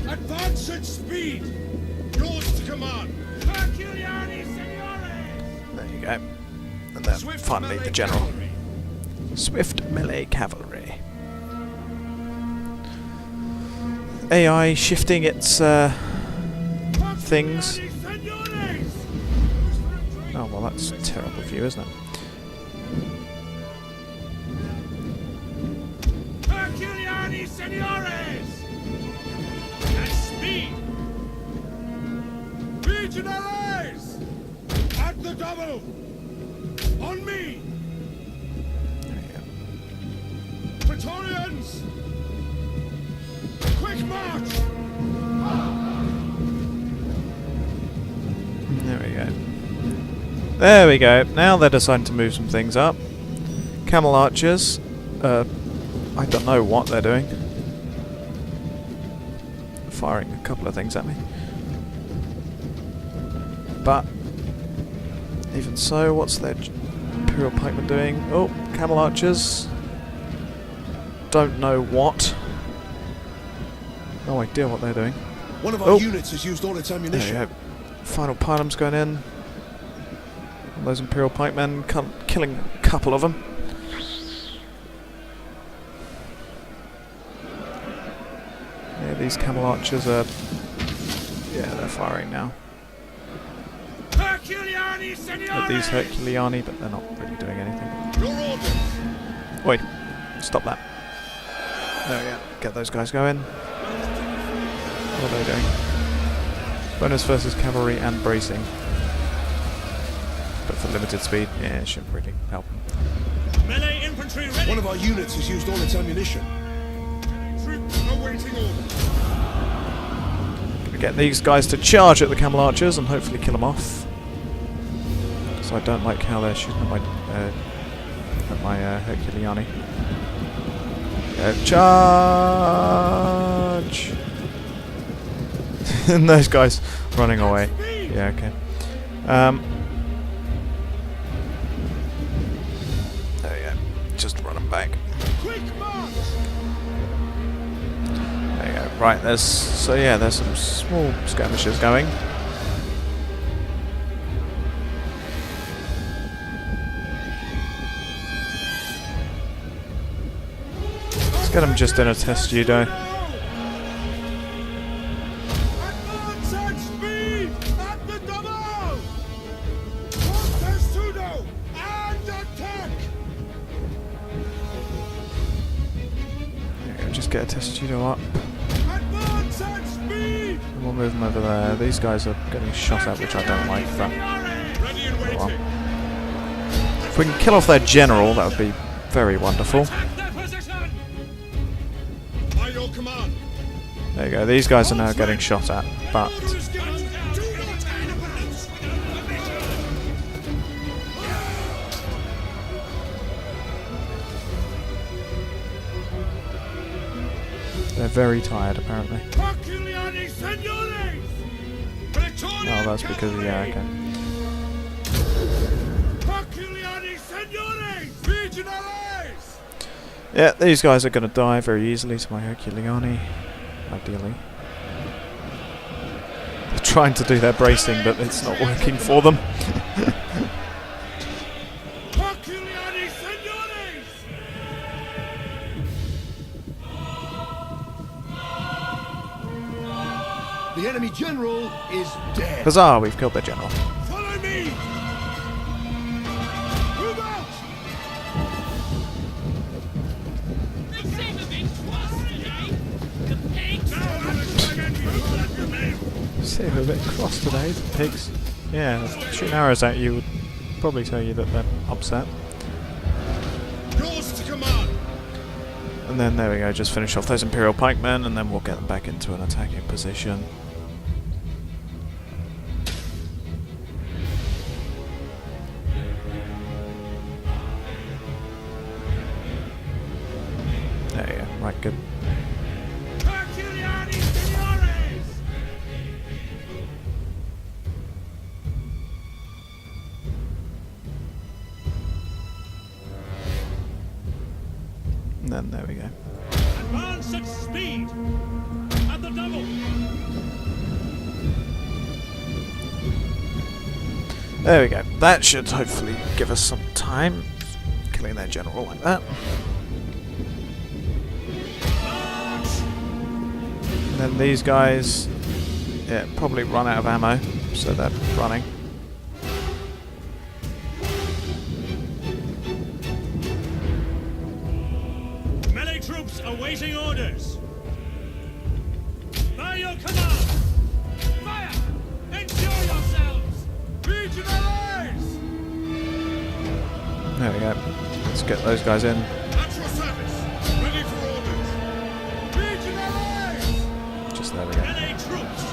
[SPEAKER 3] Advance at speed! Yours to command!
[SPEAKER 1] Herculiani Seniores!
[SPEAKER 2] There you go. And then
[SPEAKER 3] Swift
[SPEAKER 2] finally
[SPEAKER 3] melee
[SPEAKER 2] the general.
[SPEAKER 3] cavalry.
[SPEAKER 2] Swift melee cavalry. AI shifting its things.
[SPEAKER 1] Herculiani Seniores!
[SPEAKER 2] Oh well, that's a terrible view, isn't it?
[SPEAKER 1] Herculiani Seniores! At speed!
[SPEAKER 3] Legionaries! At the double! On me!
[SPEAKER 2] There you go.
[SPEAKER 3] Praetorians! Quick march!
[SPEAKER 2] There we go. There we go. Now they're deciding to move some things up. Camel archers. I don't know what they're doing. Firing a couple of things at me. But even so, what's their Imperial pikemen doing? Oh, camel archers. Don't know what. No idea what they're doing.
[SPEAKER 4] One of our units has used all its
[SPEAKER 2] There you
[SPEAKER 4] ammunition.
[SPEAKER 2] go. Final pilum's going in. And those Imperial pikemen killing a couple of them. Yeah, these camel archers are... Yeah, they're firing now.
[SPEAKER 1] Herculiani Seniores!
[SPEAKER 2] At these Herculiani, but they're not really doing anything.
[SPEAKER 3] Your orders!
[SPEAKER 2] Wait, stop that. There we go. Get those guys going. What are they doing? Bonus versus cavalry and bracing. but for limited speed, yeah, it shouldn't really help him.
[SPEAKER 1] Melee infantry ready.
[SPEAKER 4] One of our units has used all its ammunition.
[SPEAKER 3] Troops awaiting orders.
[SPEAKER 2] Gonna get these guys to charge at the camel archers and hopefully kill them off. So I don't like how they're shooting at my Herculeani. Charge! And those guys running away. Yeah, okay. There we go. Just run them back.
[SPEAKER 3] Quick march!
[SPEAKER 2] There you go. Right, there's some small skirmishes going. Let's get them just in a test judo.
[SPEAKER 3] Advance at speed! At the double! Testudo! And attack!
[SPEAKER 2] There you go, just get a test judo up.
[SPEAKER 3] Advance at speed!
[SPEAKER 2] And we'll move them over there. These guys are getting shot at, which I don't like, but
[SPEAKER 3] Ready and
[SPEAKER 2] well.
[SPEAKER 3] waiting.
[SPEAKER 2] If we can kill off their general, that would be very wonderful.
[SPEAKER 5] Attack their position!
[SPEAKER 3] By your command.
[SPEAKER 2] There you go. These guys are now getting shot at, but
[SPEAKER 3] Orders given. Do not advance.
[SPEAKER 2] they're very tired apparently.
[SPEAKER 1] Herculeani, senores!
[SPEAKER 2] Oh, that's because yeah, okay.
[SPEAKER 1] Herculeani, senores!
[SPEAKER 3] Legionaries!
[SPEAKER 2] Yeah, these guys are going to die very easily to my Herculeani, ideally. They're trying to do their bracing, but it's not working for them.
[SPEAKER 1] Herculeani, senores!
[SPEAKER 4] The enemy general is dead.
[SPEAKER 2] Huzzah, we've killed their general.
[SPEAKER 1] Follow me!
[SPEAKER 3] Move out!
[SPEAKER 2] Seem a bit cross today, the pigs. Yeah, shooting arrows at you would probably tell you that they're upset.
[SPEAKER 3] Yours to command.
[SPEAKER 2] And then there we go, just finish off those Imperial pikemen and then we'll get them back into an attacking position. There you go, right, good.
[SPEAKER 1] Herculeani, senores!
[SPEAKER 2] And then there we go.
[SPEAKER 1] Advance at speed! At the double!
[SPEAKER 2] There we go. That should hopefully give us some time. Killing their general like that. And then these guys, yeah, probably run out of ammo, so they're running.
[SPEAKER 1] Melee troops awaiting orders! By your command! Fire! Ensure yourselves!
[SPEAKER 3] Legionaries!
[SPEAKER 2] There we go. Let's get those guys in.
[SPEAKER 3] At your service. Ready for orders. Legionaries!
[SPEAKER 2] Just there we go.
[SPEAKER 1] Melee troops!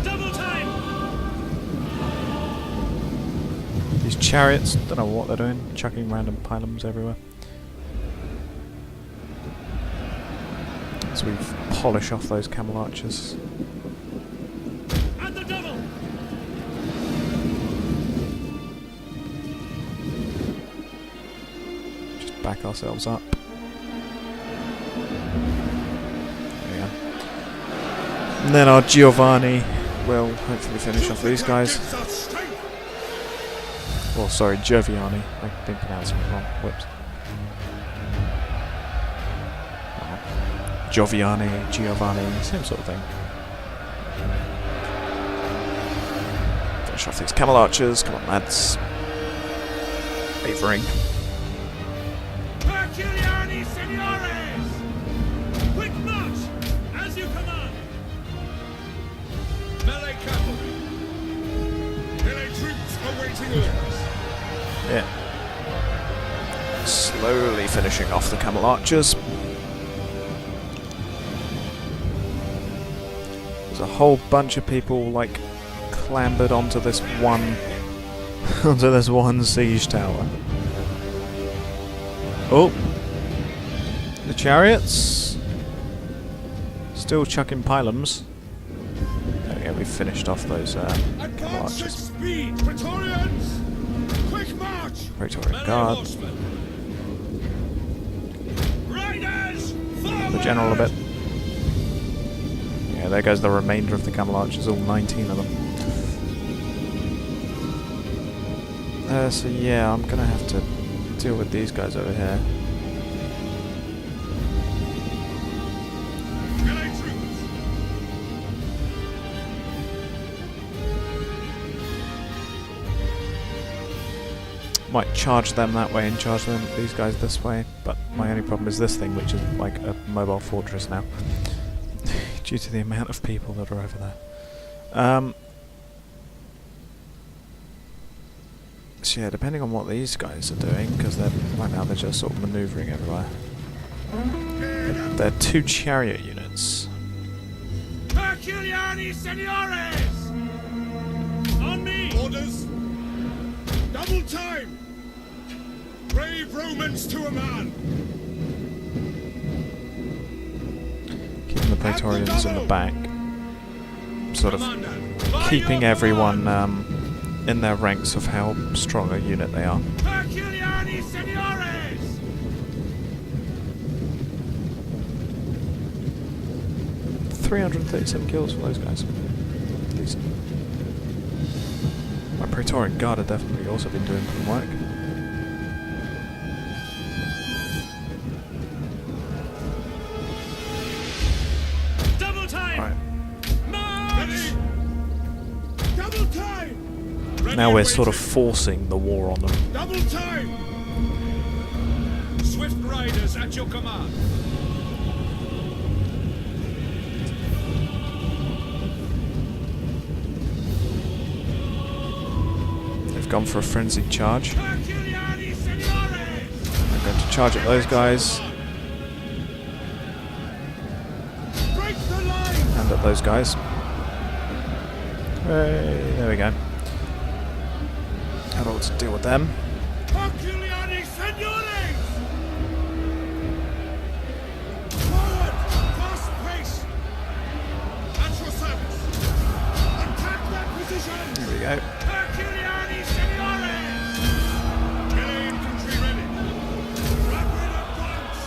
[SPEAKER 1] Double time!
[SPEAKER 2] These chariots, don't know what they're doing, chucking random pylons everywhere. As we polish off those camel archers.
[SPEAKER 1] At the double!
[SPEAKER 2] Just back ourselves up. There we go. And then our Giovanni will hopefully finish off these guys.
[SPEAKER 3] Against our strength.
[SPEAKER 2] Well, sorry, Gioviani. I didn't pronounce it wrong. Whoops. Giovanni, same sort of thing. Finish off these camel archers. Come on, lads. Wavering.
[SPEAKER 1] Herculeani, senores! Quick march! As you command!
[SPEAKER 3] Melee cavalry. Melee troops Awaiting orders.
[SPEAKER 2] Yeah. Slowly finishing off the camel archers. There's a whole bunch of people like clambered onto this one onto this one siege tower. Oh, the chariots still chucking pylons. There we go, we finished off those camel
[SPEAKER 3] Advance at
[SPEAKER 2] archers.
[SPEAKER 3] speed, Praetorians! Quick march!
[SPEAKER 2] Praetorian Guard.
[SPEAKER 3] Riders!
[SPEAKER 2] The general a bit. Yeah, there goes the remainder of the camel archers, all 19 of them. So yeah, I'm gonna have to deal with these guys over here.
[SPEAKER 3] Melee troops!
[SPEAKER 2] Might charge them that way and charge them these guys this way, but my only problem is this thing, which is like a mobile fortress now, due to the amount of people that are over there. So yeah, depending on what these guys are doing, because right now they're just sort of manoeuvring everywhere. They're 2 chariot units.
[SPEAKER 3] Herculiani Seniores! On me! Orders! Double time! Brave Romans to a man!
[SPEAKER 2] Keeping the Praetorians in the back. Sort of
[SPEAKER 3] Commander,
[SPEAKER 2] keeping everyone in their ranks of how strong a unit they are.
[SPEAKER 3] Herculiani Seniores!
[SPEAKER 2] 337 kills for those guys. Decent. My Praetorian Guard have definitely also been doing some work.
[SPEAKER 3] Double time!
[SPEAKER 2] Right.
[SPEAKER 3] March! Double time!
[SPEAKER 2] Now we're sort of forcing the war on them.
[SPEAKER 3] Double time! Swift riders at your command.
[SPEAKER 2] They've gone for a frenzied charge.
[SPEAKER 3] Herculiani Seniores!
[SPEAKER 2] I'm going to charge at those guys
[SPEAKER 3] Break the line!
[SPEAKER 2] and at those guys. Hey, there we go. Had all to deal with them.
[SPEAKER 3] Herculiani Seniores! Forward! Fast pace! At your service! Attack that position!
[SPEAKER 2] There we go.
[SPEAKER 3] Herculiani Seniores! Melee infantry ready! Rapid advance!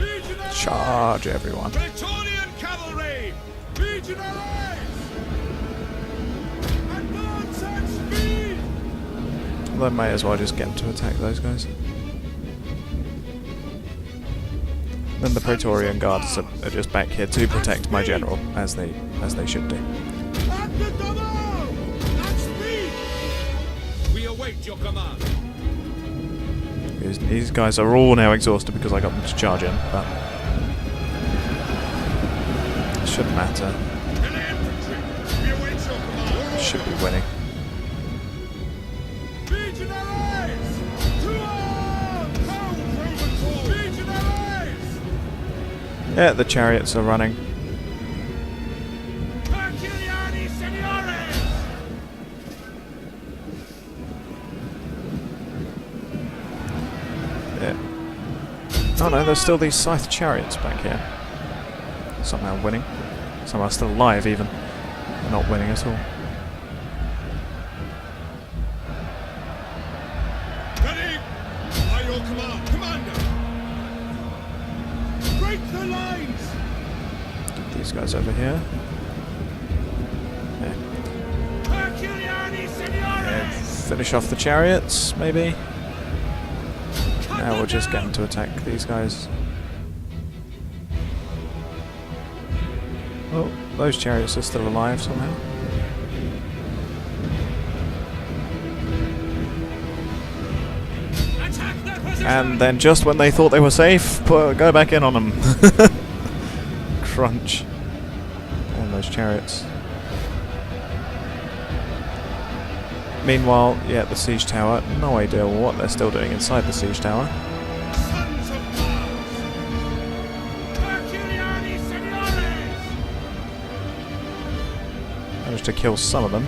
[SPEAKER 3] Legionaries!
[SPEAKER 2] Charge everyone.
[SPEAKER 3] Praetorian cavalry! Legionaries! Advance at speed!
[SPEAKER 2] They may as well just get them to attack those guys. Then the Praetorian Guards are just back here to protect my general, as they should do.
[SPEAKER 3] At the double! At speed! We await your command.
[SPEAKER 2] These guys are all now exhausted because I got them to charge in, but it shouldn't matter.
[SPEAKER 3] Melee infantry! We await your command.
[SPEAKER 2] Should be winning.
[SPEAKER 3] Legionaries! To arms! Hold Roman forward! Legionaries!
[SPEAKER 2] Yeah, the chariots are running.
[SPEAKER 3] Herculiani Seniores!
[SPEAKER 2] Yeah. Oh no, there's still these scythe chariots back here. Somehow winning. Somehow still alive even. They're not winning at all.
[SPEAKER 3] Ready! By your command, Commander! Break the lines!
[SPEAKER 2] Get these guys over here. Yeah.
[SPEAKER 3] Herculiani Seniores!
[SPEAKER 2] Finish off the chariots, maybe. Now we'll just get them to attack these guys. Oh, those chariots are still alive somehow.
[SPEAKER 3] Attack their position!
[SPEAKER 2] And then just when they thought they were safe, go back in on them. Crunch. And those chariots. Meanwhile, yeah, the siege tower, no idea what they're still doing inside the siege tower.
[SPEAKER 3] Sons of Mars!
[SPEAKER 5] Herculeani Seniores!
[SPEAKER 2] Managed to kill some of them.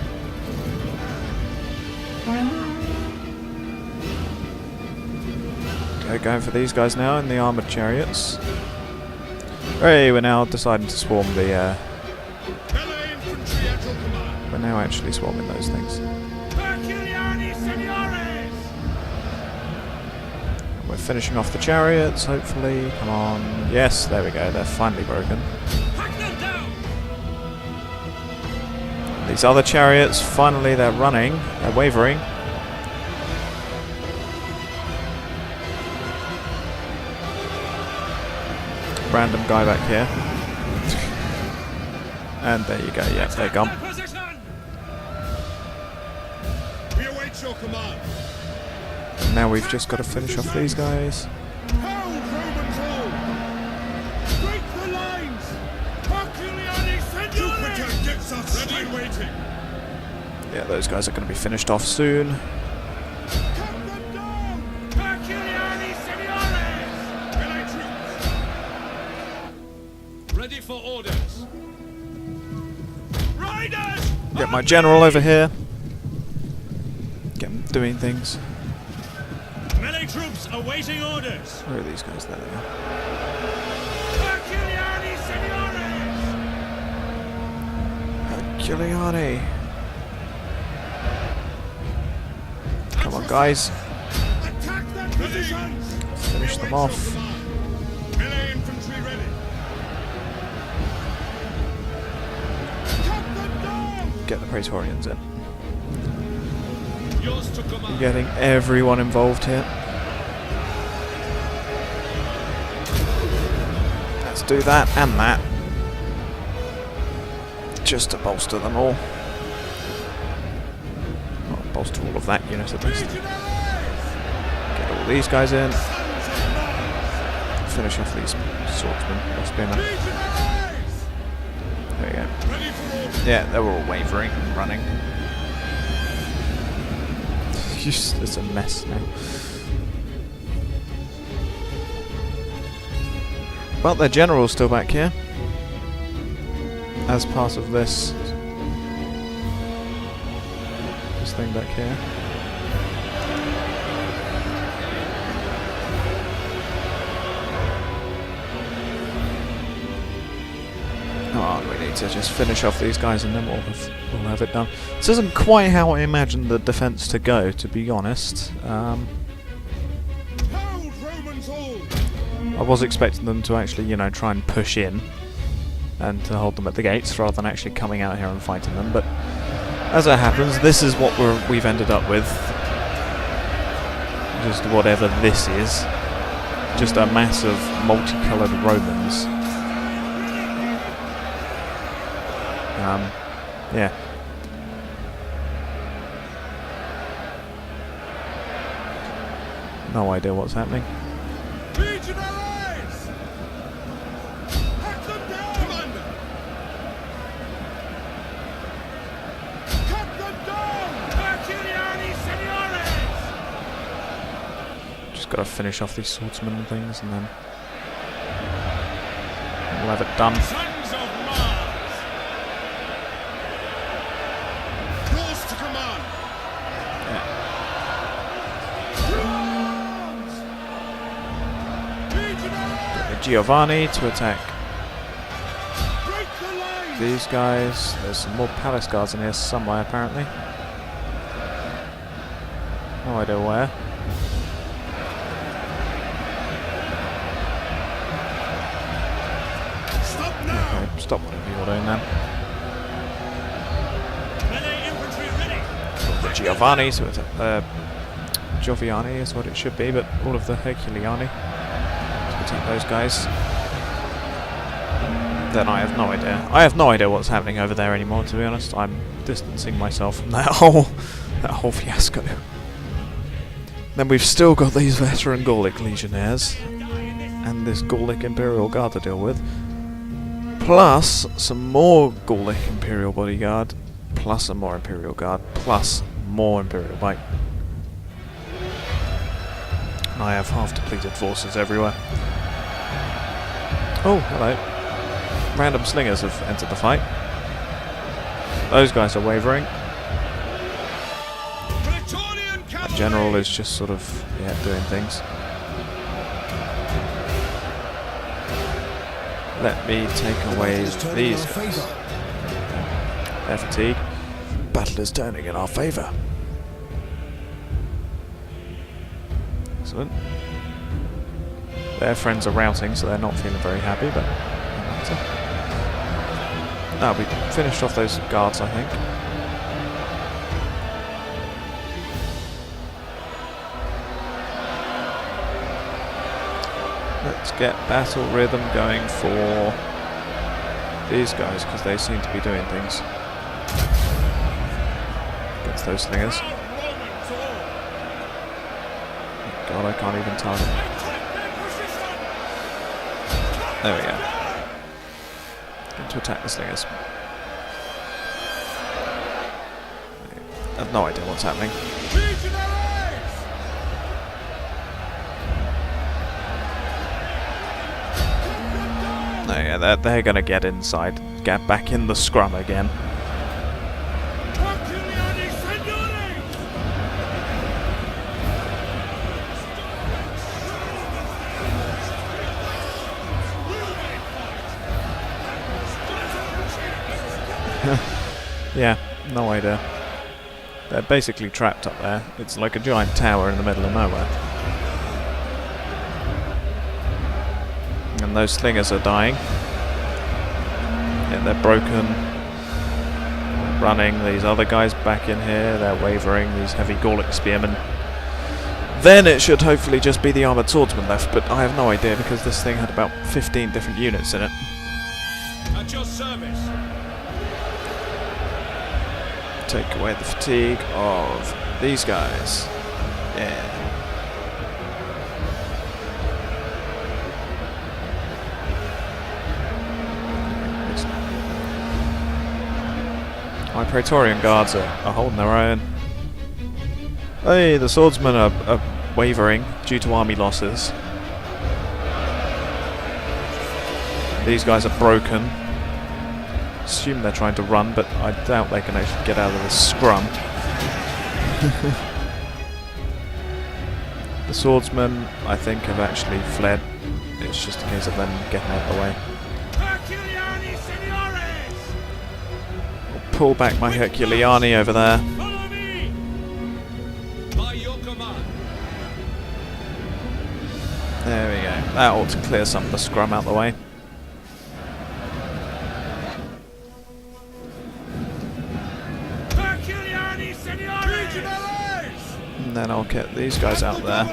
[SPEAKER 2] Okay, going for these guys now in the armoured chariots. Hey, we're now deciding to swarm the,
[SPEAKER 3] Melee infantry at your command.
[SPEAKER 2] we're now actually swarming those things.
[SPEAKER 5] Herculeani Seniores!
[SPEAKER 2] We're finishing off the chariots, hopefully. Come on. Yes, there we go, they're finally broken.
[SPEAKER 5] Hack them down!
[SPEAKER 2] These other chariots, finally they're running, they're wavering. Random guy back here. And there you go, yeah, they're gone.
[SPEAKER 5] Position!
[SPEAKER 3] We await your command.
[SPEAKER 2] Now we've just got to finish off these guys.
[SPEAKER 3] Hold Romans all! Break the lines!
[SPEAKER 5] Herculeani
[SPEAKER 3] Jupiter
[SPEAKER 5] Seniores!
[SPEAKER 3] gets us ready waiting.
[SPEAKER 2] Yeah, those guys are going to be finished off soon.
[SPEAKER 3] Cut them down!
[SPEAKER 5] Herculeani Seniores!
[SPEAKER 3] Melee troops!
[SPEAKER 5] Ready for orders. Riders!
[SPEAKER 2] Get my general over here. Get him doing things.
[SPEAKER 5] Melee troops awaiting orders.
[SPEAKER 2] Where are these guys? There they are.
[SPEAKER 5] Herculeani Seniores!
[SPEAKER 2] Giuliani. Come on, guys.
[SPEAKER 3] Attack their positions!
[SPEAKER 2] Finish them off.
[SPEAKER 3] Melee infantry ready. Cut them down!
[SPEAKER 2] Get the Praetorians in.
[SPEAKER 5] Yours to command.
[SPEAKER 2] Getting everyone involved here. Let's do that and that. Just to bolster them all. Well, bolster all of that unit at least.
[SPEAKER 3] Legionaries!
[SPEAKER 2] Get all these guys in.
[SPEAKER 3] Sons of Mars!
[SPEAKER 2] Finish off these swordsmen or spearmen.
[SPEAKER 3] Legionaries!
[SPEAKER 2] There we go.
[SPEAKER 3] Ready for orders.
[SPEAKER 2] Yeah, they were all wavering and running. It's a mess now. Well, their general's still back here. As part of this thing back here. Come on, we need to just finish off these guys and then we'll have it done. This isn't quite how I imagined the defence to go, to be honest.
[SPEAKER 3] Hold Romans all!
[SPEAKER 2] I was expecting them to actually, you know, try and push in and to hold them at the gates rather than actually coming out here and fighting them, but as it happens, this is what we've ended up with. Just whatever this is. Just a mass of multicoloured Romans. Yeah. No idea what's happening.
[SPEAKER 3] Legionaries! Hack them down! Commander! Cut them down!
[SPEAKER 5] Herculeani Seniores!
[SPEAKER 2] Just gotta finish off these swordsmen and things and then we'll have it done.
[SPEAKER 3] Sons of Mars! Yours to command! Legionaries!
[SPEAKER 2] Giovanni to attack
[SPEAKER 3] Break the lines!
[SPEAKER 2] these guys. There's some more palace guards in here somewhere apparently. No idea where.
[SPEAKER 3] Stop now!
[SPEAKER 2] Okay, stop whatever you're doing then.
[SPEAKER 5] Melee infantry ready.
[SPEAKER 2] The Giovanni to attack. Gioviani is what it should be, but all of the Herculeani to attack those guys. Then I have no idea. I have no idea what's happening over there anymore, to be honest. I'm distancing myself from that whole fiasco. Then we've still got these veteran Gallic legionnaires and this Gallic Imperial Guard to deal with. Plus some more Gallic Imperial Bodyguard, plus some more Imperial Guard, plus more Imperial Bike. And I have half depleted forces everywhere. Oh, hello. Random slingers have entered the fight. Those guys are wavering.
[SPEAKER 5] Praetorian
[SPEAKER 2] The
[SPEAKER 5] cavalry!
[SPEAKER 2] general is just sort of, yeah, doing things. Let me take away
[SPEAKER 4] It's turning in
[SPEAKER 2] these
[SPEAKER 4] our
[SPEAKER 2] guys.
[SPEAKER 4] favour.
[SPEAKER 2] They're fatigued. Battle is turning in our favour. Excellent. Their friends are routing, so they're not feeling very happy, but no matter. Ah, we finished off those guards, I think. Let's get battle rhythm going for these guys, because they seem to be doing things. Against those slingers. God, I can't even target. There we go. Get to attack the slingers. I have no idea what's happening. No, yeah, they're gonna get inside, get back in the scrum again. Yeah, no idea. They're basically trapped up there. It's like a giant tower in the middle of nowhere. And those slingers are dying. Yeah, they're broken. They're running. These other guys back in here, they're wavering. These heavy Gallic spearmen. Then it should hopefully just be the armoured swordsman left, but I have no idea because this thing had about 15 different units in it.
[SPEAKER 5] At your service.
[SPEAKER 2] Take away the fatigue of these guys. Yeah. My Praetorian guards are holding their own. Hey, the swordsmen are wavering due to army losses. These guys are broken. Assume they're trying to run, but I doubt they can actually get out of this scrum. The swordsmen, I think, have actually fled. It's just a case of them getting out of the way. I'll pull back my Herculeani over there.
[SPEAKER 5] Follow me! By your command.
[SPEAKER 2] There we go. That ought to clear some of the scrum out the way. And then I'll get these guys out there,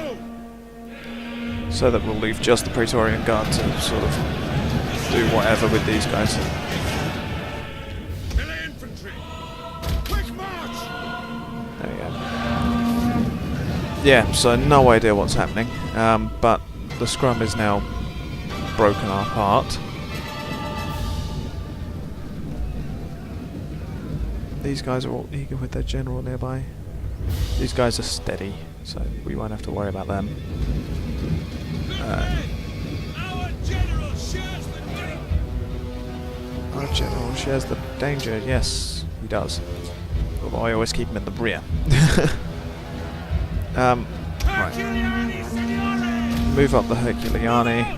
[SPEAKER 2] so that we'll leave just the Praetorian Guard to sort of do whatever with these guys.
[SPEAKER 3] Infantry! Quick march!
[SPEAKER 2] There we go. Yeah, so no idea what's happening, but the scrum is now broken apart. These guys are all eager with their general nearby. These guys are steady, so we won't have to worry about them.
[SPEAKER 5] Our general shares the danger.
[SPEAKER 2] Our general shares the danger, yes, he does. Although I always keep him in the rear. Right. Move up the Herculeani.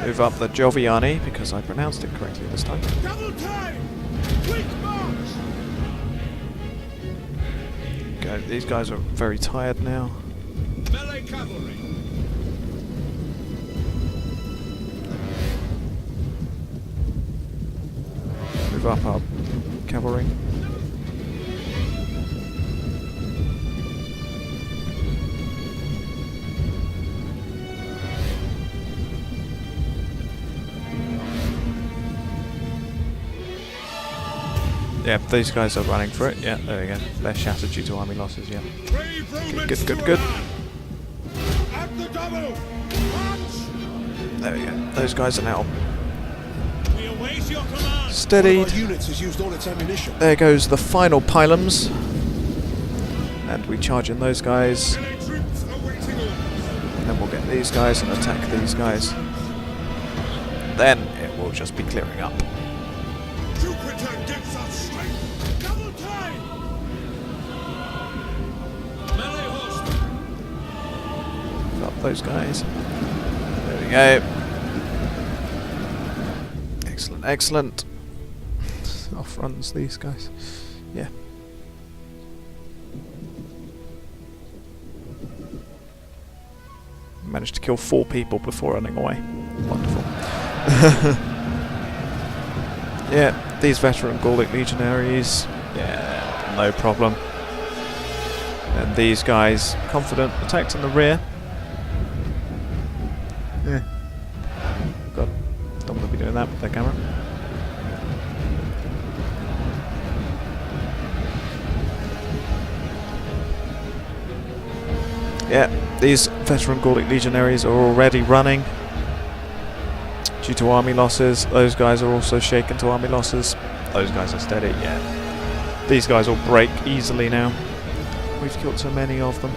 [SPEAKER 2] Move up the Joviani, because I pronounced it correctly this time.
[SPEAKER 3] Double time! Quick march!
[SPEAKER 2] Okay, these guys are very tired now.
[SPEAKER 5] Melee cavalry.
[SPEAKER 2] Move up our cavalry. Yeah, these guys are running for it. Yeah, there we go. They're shattered due to army losses, yeah.
[SPEAKER 3] Brave Romans
[SPEAKER 2] Good, good,
[SPEAKER 3] to
[SPEAKER 2] good.
[SPEAKER 3] run! At the double! March!
[SPEAKER 2] There we go. Those guys are now
[SPEAKER 3] We await Where's your command?
[SPEAKER 4] One
[SPEAKER 2] Steadied.
[SPEAKER 4] of our units has used all its ammunition.
[SPEAKER 2] There goes the final pylons. And we charge in those guys.
[SPEAKER 3] Melee troops awaiting orders.
[SPEAKER 2] And then we'll get these guys and attack these guys. Then it will just be clearing up.
[SPEAKER 3] Jupiter gives us strength. Double time. Melee horsemen.
[SPEAKER 2] Up those guys. There we go. Excellent, excellent. Off runs these guys. Yeah. Managed to kill 4 people before running away. Wonderful. Yeah, these veteran Gallic legionaries, yeah, no problem. And these guys, confident, attacked in the rear. Yeah. God, don't want to be doing that with their camera. Yeah, these veteran Gallic legionaries are already running due to army losses. Those guys are also shaken to army losses. Those guys are steady, yeah. These guys will break easily now. We've killed so many of them.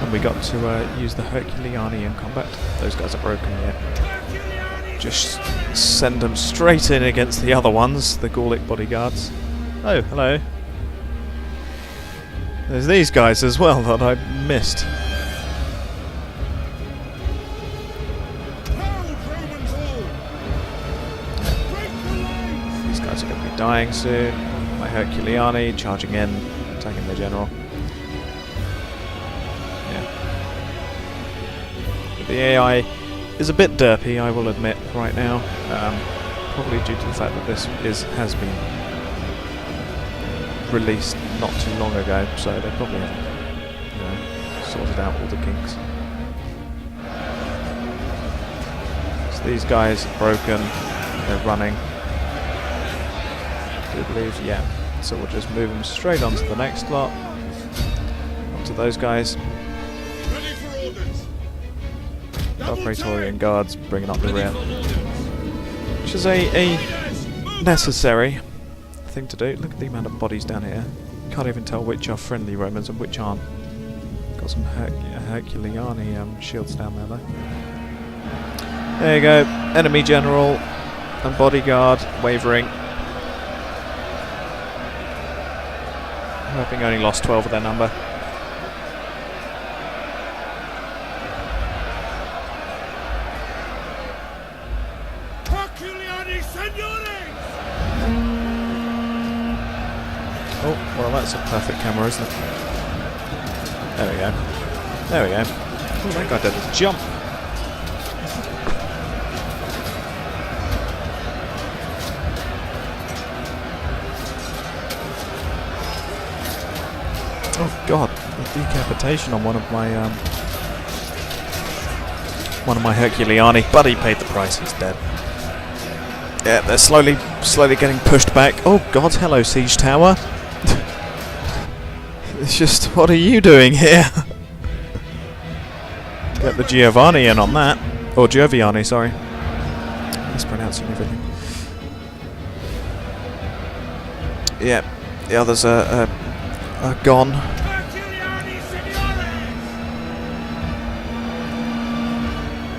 [SPEAKER 2] And we got to use the Herculeani in combat. Those guys are broken, yeah. Just send them straight in against the other ones, the Gallic bodyguards. Oh, hello. There's these guys as well that I missed. These guys are going to be dying soon. My Herculeani charging in, attacking the general. Yeah. But the AI is a bit derpy, I will admit, right now. Probably due to the fact that this has been released not too long ago, so they probably haven't, sorted out all the kinks. So these guys are broken, they're running. I do believe, yeah. So we'll just move them straight onto the next lot. Onto those guys.
[SPEAKER 3] Ready for orders.
[SPEAKER 2] Our
[SPEAKER 3] Double
[SPEAKER 2] Praetorian
[SPEAKER 3] time.
[SPEAKER 2] guards bringing up the
[SPEAKER 3] Ready
[SPEAKER 2] rear.
[SPEAKER 3] for orders.
[SPEAKER 2] Which is a
[SPEAKER 3] Leaders, move.
[SPEAKER 2] necessary thing to do. Look at the amount of bodies down here. Can't even tell which are friendly Romans and which aren't. Got some Herculeani shields down there though. There you go. Enemy general and bodyguard wavering. Hoping only lost 12 of their number.
[SPEAKER 3] Herculeani, senores!
[SPEAKER 2] Oh, well that's a perfect camera, isn't it? There we go. There we go. Oh, that guy did a jump. Oh god, the decapitation on one of my Herculeani, but he paid the price, he's dead. Yeah, they're slowly getting pushed back. Oh god, hello siege tower. It's just, what are you doing here? Get the Giovanni in on that. Or Gioviani, sorry. Mispronouncing everything. Yeah, the others are gone.
[SPEAKER 3] Herculeani, senores!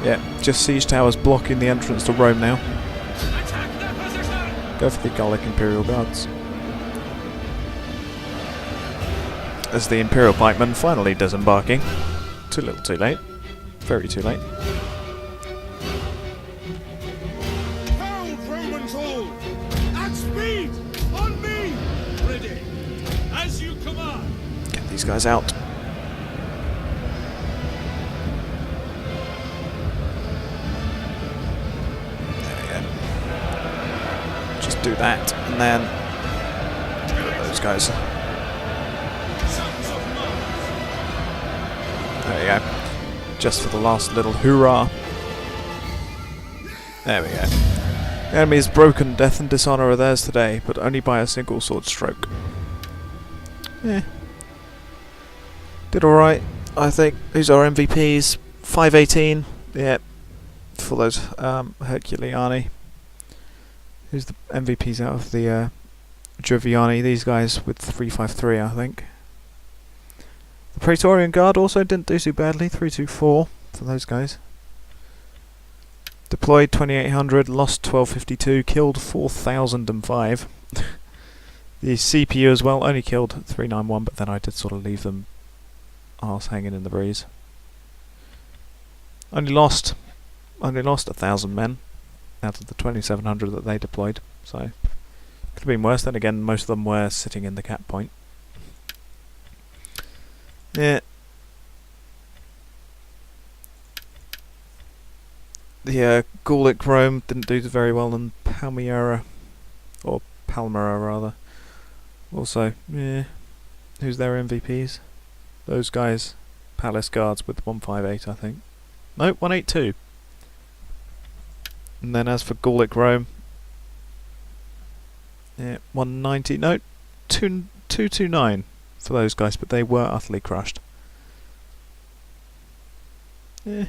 [SPEAKER 2] Yeah, just siege towers blocking the entrance to Rome now.
[SPEAKER 3] Attack their position!
[SPEAKER 2] Go for the Gallic Imperial Guards. As the Imperial Pikemen finally disembarking. Too little too late. Very too late.
[SPEAKER 3] Hold, Romans, hold! At speed! On me! Ready! As you command!
[SPEAKER 2] Get these guys out. There we go. Just do that, and then get rid of those guys.
[SPEAKER 3] Sons of Mars!
[SPEAKER 2] There we go. Just for the last little hoorah. There we go. The enemy is broken. Death and dishonour are theirs today, but only by a single sword stroke. Did alright, I think. These are MVPs. 518, yeah, for those Herculeani. Who's the MVPs out of the Joviani? These guys with 353, I think. The Praetorian Guard also didn't do too badly, 324 for those guys. Deployed 2800, lost 1252, killed 4005. The CPU as well only killed 391, but then I did sort of leave them arse hanging in the breeze. Only lost 1,000 men out of the 2,700 that they deployed, so could have been worse. Then again, most of them were sitting in the cap point. Yeah. The Gallic Rome didn't do very well, and Palmyra, or Palmyra rather. Also, yeah. Who's their MVPs? Those guys, Palace Guards with 158, I think. No, 182. And then as for Gallic Rome, yeah, 190. No, 229 for those guys, but they were utterly crushed. Yeah,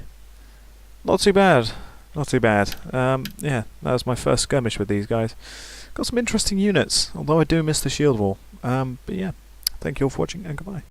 [SPEAKER 2] not too bad. Not too bad. Yeah, that was my first skirmish with these guys. Got some interesting units, although I do miss the shield wall. But yeah, thank you all for watching, and goodbye.